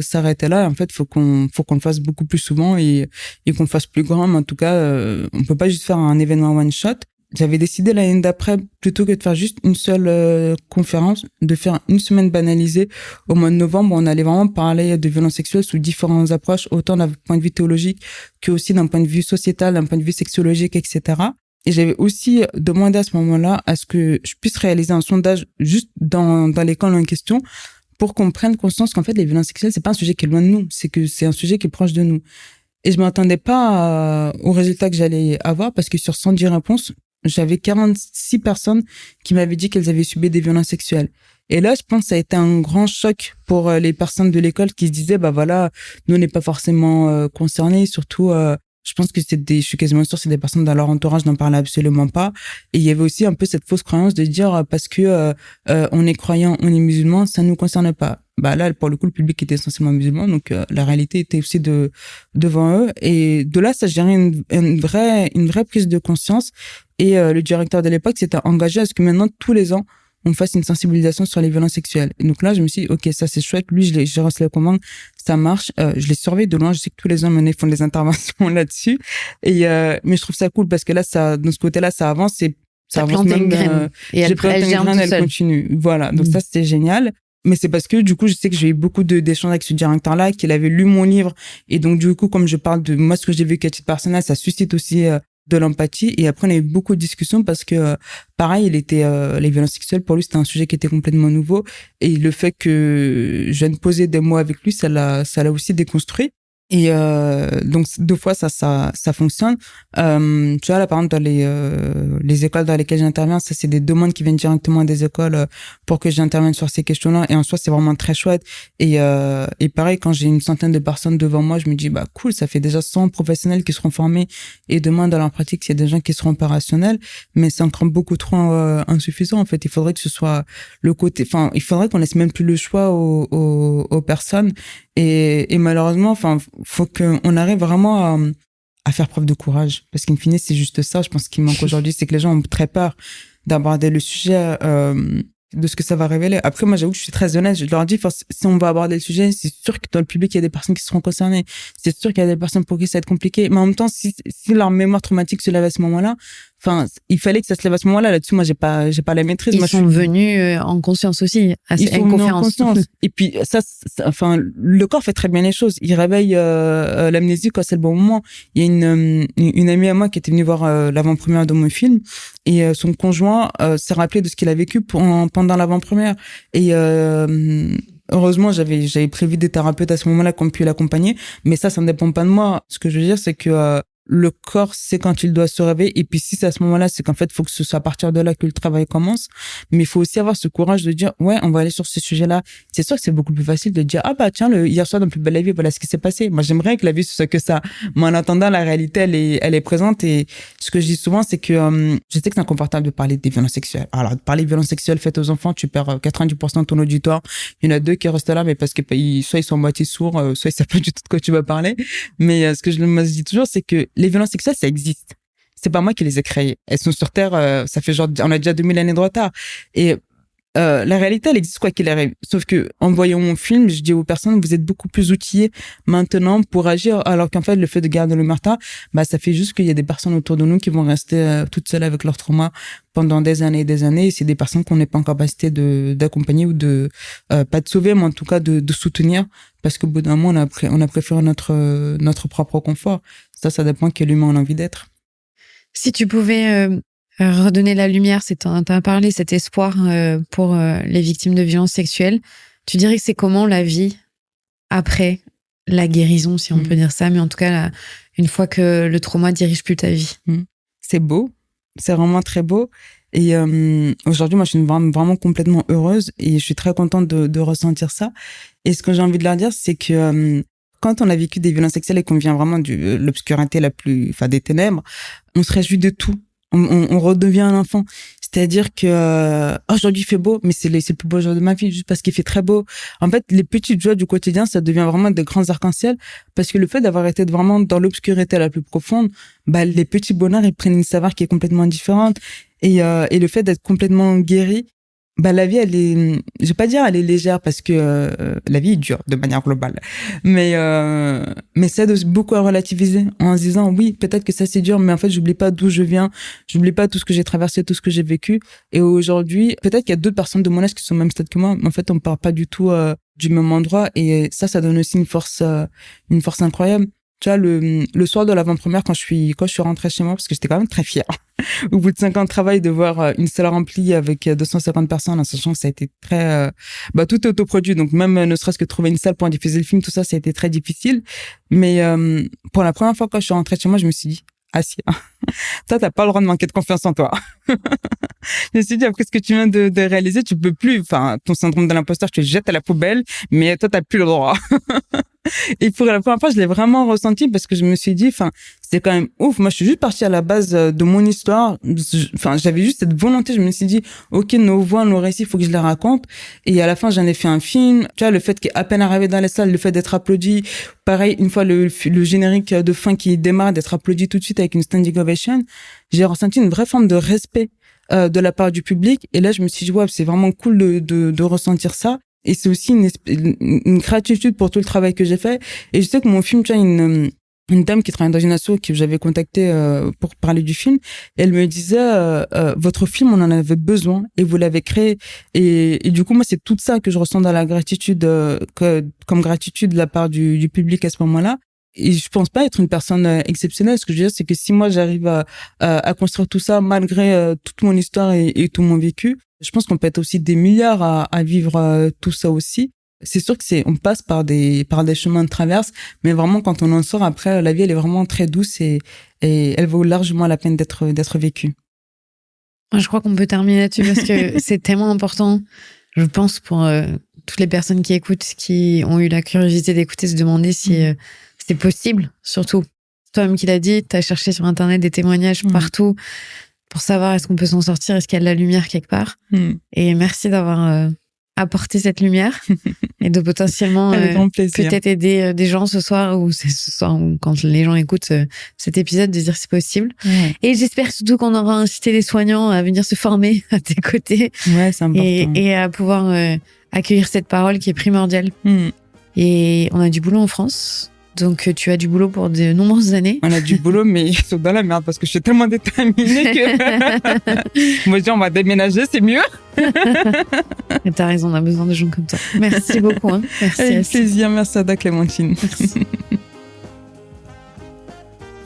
B: s'arrêter là. En fait, faut qu'on le fasse beaucoup plus souvent et qu'on le fasse plus grand. Mais en tout cas, on peut pas juste faire un événement one shot. J'avais décidé l'année d'après, plutôt que de faire juste une seule conférence, de faire une semaine banalisée. Au mois de novembre, on allait vraiment parler de violences sexuelles sous différentes approches, autant d'un point de vue théologique que aussi d'un point de vue sociétal, d'un point de vue sexologique, etc. Et j'avais aussi demandé à ce moment-là à ce que je puisse réaliser un sondage juste dans l'école en question pour qu'on prenne conscience qu'en fait, les violences sexuelles, c'est pas un sujet qui est loin de nous, c'est un sujet qui est proche de nous. Et je m'attendais pas au résultat que j'allais avoir parce que sur 110 réponses, j'avais 46 personnes qui m'avaient dit qu'elles avaient subi des violences sexuelles. Et là, je pense que ça a été un grand choc pour les personnes de l'école qui se disaient, bah voilà, nous on n'est pas forcément concernés, surtout je pense que je suis quasiment sûre, c'est des personnes dans leur entourage n'en parlaient absolument pas. Et il y avait aussi un peu cette fausse croyance de dire parce que on est croyant, on est musulman, ça nous concerne pas. Bah là, pour le coup, le public était essentiellement musulman, donc la réalité était aussi devant eux. Et de là, ça gérait une vraie prise de conscience. Et le directeur de l'époque s'était engagé à ce que maintenant, tous les ans, on fasse une sensibilisation sur les violences sexuelles. Et donc là, je me suis dit, ok, ça c'est chouette. Lui, j'ai réussi à le convaincre, ça marche. Je les surveille de loin. Je sais que tous les ans, ils font des interventions là-dessus. Et mais je trouve ça cool parce que là, de ce côté-là, ça avance.
A: Ça avance même. Une graine. Et
B: j'ai planté une graine, elle continue. Voilà. Donc ça, c'était génial. Mais c'est parce que du coup, je sais que j'ai eu beaucoup d'échanges avec ce directeur-là, qu'il avait lu mon livre. Et donc du coup, comme je parle de moi, ce que j'ai vécu à titre personnel, ça suscite aussi de l'empathie. Et après, on a eu beaucoup de discussions parce que, pareil, les violences sexuelles, pour lui, c'était un sujet qui était complètement nouveau. Et le fait que je vienne poser des mots avec lui, ça l'a aussi déconstruit. Et donc 2 fois ça fonctionne. Tu vois là par exemple dans les écoles dans lesquelles j'interviens, ça c'est des demandes qui viennent directement des écoles pour que j'intervienne sur ces questions-là. Et en soi c'est vraiment très chouette. Et pareil quand j'ai une centaine de personnes devant moi, je me dis bah cool, ça fait déjà 100 professionnels qui seront formés et demain dans leur pratique c'est des gens qui seront opérationnels. Mais c'est encore beaucoup trop insuffisant en fait. Il faudrait que ce soit le côté, enfin il faudrait qu'on laisse même plus le choix aux personnes. Et malheureusement, enfin, faut qu'on arrive vraiment à faire preuve de courage. Parce qu'in fine, c'est juste ça. Je pense qu'il manque aujourd'hui, c'est que les gens ont très peur d'aborder le sujet, de ce que ça va révéler. Après, moi, j'avoue que je suis très honnête. Je leur dis, si on va aborder le sujet, c'est sûr que dans le public, il y a des personnes qui seront concernées. C'est sûr qu'il y a des personnes pour qui ça va être compliqué. Mais en même temps, si leur mémoire traumatique se lève à ce moment-là, enfin, il fallait que ça se lève à ce moment-là. Là-dessus, moi, j'ai pas la maîtrise.
A: Ils sont venus en conscience aussi à une conférence.
B: Et puis, enfin, le corps fait très bien les choses. Il réveille l'amnésie quand c'est le bon moment. Il y a une amie à moi qui était venue voir l'avant-première de mon film et son conjoint s'est rappelé de ce qu'il a vécu pendant l'avant-première. Et heureusement, j'avais prévu des thérapeutes à ce moment-là qui ont pu l'accompagner, mais ça ne dépend pas de moi. Ce que je veux dire, c'est que le corps sait quand il doit se réveiller, et puis si c'est à ce moment-là, c'est qu'en fait, il faut que ce soit à partir de là que le travail commence. Mais il faut aussi avoir ce courage de dire, ouais, on va aller sur ce sujet-là. C'est sûr que c'est beaucoup plus facile de dire, ah bah tiens, hier soir dans Plus belle la vie, voilà ce qui s'est passé. Moi, j'aimerais que la vie ce soit que ça. Mais en attendant, la réalité, elle est présente. Et ce que je dis souvent, c'est que je sais que c'est inconfortable de parler des violences sexuelles. Alors, de parler de violences sexuelles faites aux enfants, tu perds 90% de ton auditoire. Il y en a 2 qui restent là, mais parce que soit ils sont moitié sourds, soit ils savent pas du tout de quoi tu vas parler. Mais ce que je me dis toujours, c'est que les violences sexuelles, ça existe. C'est pas moi qui les ai créées. Elles sont sur Terre, ça fait on a déjà 2000 années de retard. Et la réalité, elle existe quoi qu'il arrive. Sauf que en voyant mon film, je dis aux personnes, vous êtes beaucoup plus outillés maintenant pour agir, alors qu'en fait, le fait de garder l'omerta, bah ça fait juste qu'il y a des personnes autour de nous qui vont rester toutes seules avec leur trauma pendant des années et des années. Et c'est des personnes qu'on n'est pas en capacité d'accompagner ou de pas de sauver, mais en tout cas de soutenir, parce qu'au bout d'un moment, on a préféré notre propre confort. Ça dépend quel humain on a envie d'être.
A: Si tu pouvais Redonner la lumière, t'en as parlé, cet espoir pour les victimes de violences sexuelles. Tu dirais que c'est comment la vie après la guérison, si on peut dire ça, mais en tout cas, une fois que le trauma dirige plus ta vie?
B: C'est beau, c'est vraiment très beau. Et aujourd'hui, moi, je suis vraiment complètement heureuse et je suis très contente de ressentir ça. Et ce que j'ai envie de leur dire, c'est que quand on a vécu des violences sexuelles et qu'on vient vraiment de l'obscurité des ténèbres, on se réjouit de tout. On redevient un enfant. C'est-à-dire que aujourd'hui il fait beau, mais c'est le plus beau jour de ma vie juste parce qu'il fait très beau. En fait, les petites joies du quotidien, ça devient vraiment des grands arcs-en-ciel parce que le fait d'avoir été vraiment dans l'obscurité la plus profonde, les petits bonheurs ils prennent une saveur qui est complètement différente et le fait d'être complètement guéri, la vie elle est, je vais pas dire elle est légère parce que la vie est dure de manière globale, mais ça aide beaucoup à relativiser en se disant oui peut-être que ça c'est dur, mais en fait j'oublie pas d'où je viens, j'oublie pas tout ce que j'ai traversé, tout ce que j'ai vécu, et aujourd'hui peut-être qu'il y a d'autres personnes de mon âge qui sont au même stade que moi, mais en fait on part pas du tout du même endroit, et ça donne aussi une force incroyable. Tu vois, le soir de l'avant-première, quand je suis rentrée chez moi, parce que j'étais quand même très fière, au bout de 5 ans de travail, de voir une salle remplie avec 250 personnes, en sachant que ça a été très, tout est autoproduit. Donc, même ne serait-ce que trouver une salle pour diffuser le film, tout ça, ça a été très difficile. Mais, pour la première fois, quand je suis rentrée chez moi, je me suis dit, si, toi, t'as pas le droit de manquer de confiance en toi. Je me suis dit, après ce que tu viens de réaliser, tu peux plus, ton syndrome de l'imposteur, tu le jettes à la poubelle, mais toi, t'as plus le droit. Et pour la première fois, je l'ai vraiment ressenti parce que je me suis dit, c'est quand même ouf. Moi, je suis juste partie à la base de mon histoire. J'avais juste cette volonté. Je me suis dit, OK, nos voix, nos récits, il faut que je les raconte. Et à la fin, j'en ai fait un film. Tu vois, le fait qu'à peine arrivé dans les salles, le fait d'être applaudi. Pareil, une fois le générique de fin qui démarre, d'être applaudi tout de suite avec une standing ovation. J'ai ressenti une vraie forme de respect, de la part du public. Et là, je me suis dit, ouais, c'est vraiment cool de ressentir ça. Et c'est aussi une gratitude pour tout le travail que j'ai fait. Et je sais que mon film, tu vois, une dame qui travaille dans une asso que j'avais contactée pour parler du film, elle me disait votre film, on en avait besoin et vous l'avez créé. Et du coup, moi, c'est tout ça que je ressens dans la gratitude, comme gratitude de la part du public à ce moment-là. Et je pense pas être une personne exceptionnelle. Ce que je veux dire, c'est que si moi j'arrive à construire tout ça malgré toute mon histoire et tout mon vécu, je pense qu'on peut être aussi des milliards à vivre tout ça aussi. C'est sûr que on passe par des chemins de traverse, mais vraiment quand on en sort après, la vie elle est vraiment très douce et elle vaut largement la peine d'être vécue.
A: Je crois qu'on peut terminer là-dessus parce que c'est tellement important, je pense, pour toutes les personnes qui écoutent, qui ont eu la curiosité d'écouter, se demander si c'est possible, surtout. Toi-même qui l'as dit, t'as cherché sur Internet des témoignages partout pour savoir est-ce qu'on peut s'en sortir, est-ce qu'il y a de la lumière quelque part. Et merci d'avoir apporté cette lumière et de potentiellement peut-être aider des gens ce soir ou quand les gens écoutent cet épisode, de dire que c'est possible. Et j'espère surtout qu'on aura incité les soignants à venir se former à tes côtés.
B: Ouais, c'est important.
A: Et à pouvoir accueillir cette parole qui est primordiale. Et on a du boulot en France. Donc, tu as du boulot pour de nombreuses années.
B: On a du boulot, mais ils sont dans la merde parce que je suis tellement déterminée que moi, je dis, on va déménager, c'est mieux.
A: Et t'as raison, on a besoin de gens comme toi. Merci beaucoup. Merci.
B: Avec plaisir. Merci à toi, Clémentine.
A: Merci.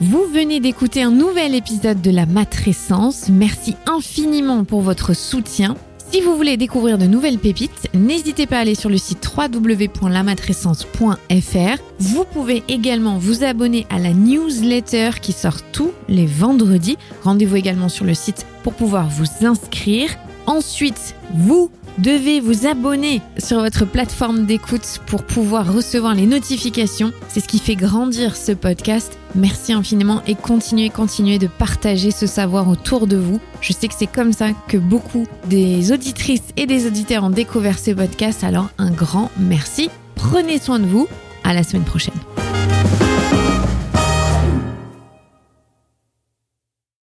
A: Vous venez d'écouter un nouvel épisode de La Matrescence. Merci infiniment pour votre soutien. Si vous voulez découvrir de nouvelles pépites, n'hésitez pas à aller sur le site www.lamatrescence.fr. Vous pouvez également vous abonner à la newsletter qui sort tous les vendredis. Rendez-vous également sur le site pour pouvoir vous inscrire. Ensuite, vous devez vous abonner sur votre plateforme d'écoute pour pouvoir recevoir les notifications. C'est ce qui fait grandir ce podcast. Merci infiniment et continuez de partager ce savoir autour de vous. Je sais que c'est comme ça que beaucoup des auditrices et des auditeurs ont découvert ce podcast. Alors un grand merci. Prenez soin de vous. À la semaine prochaine.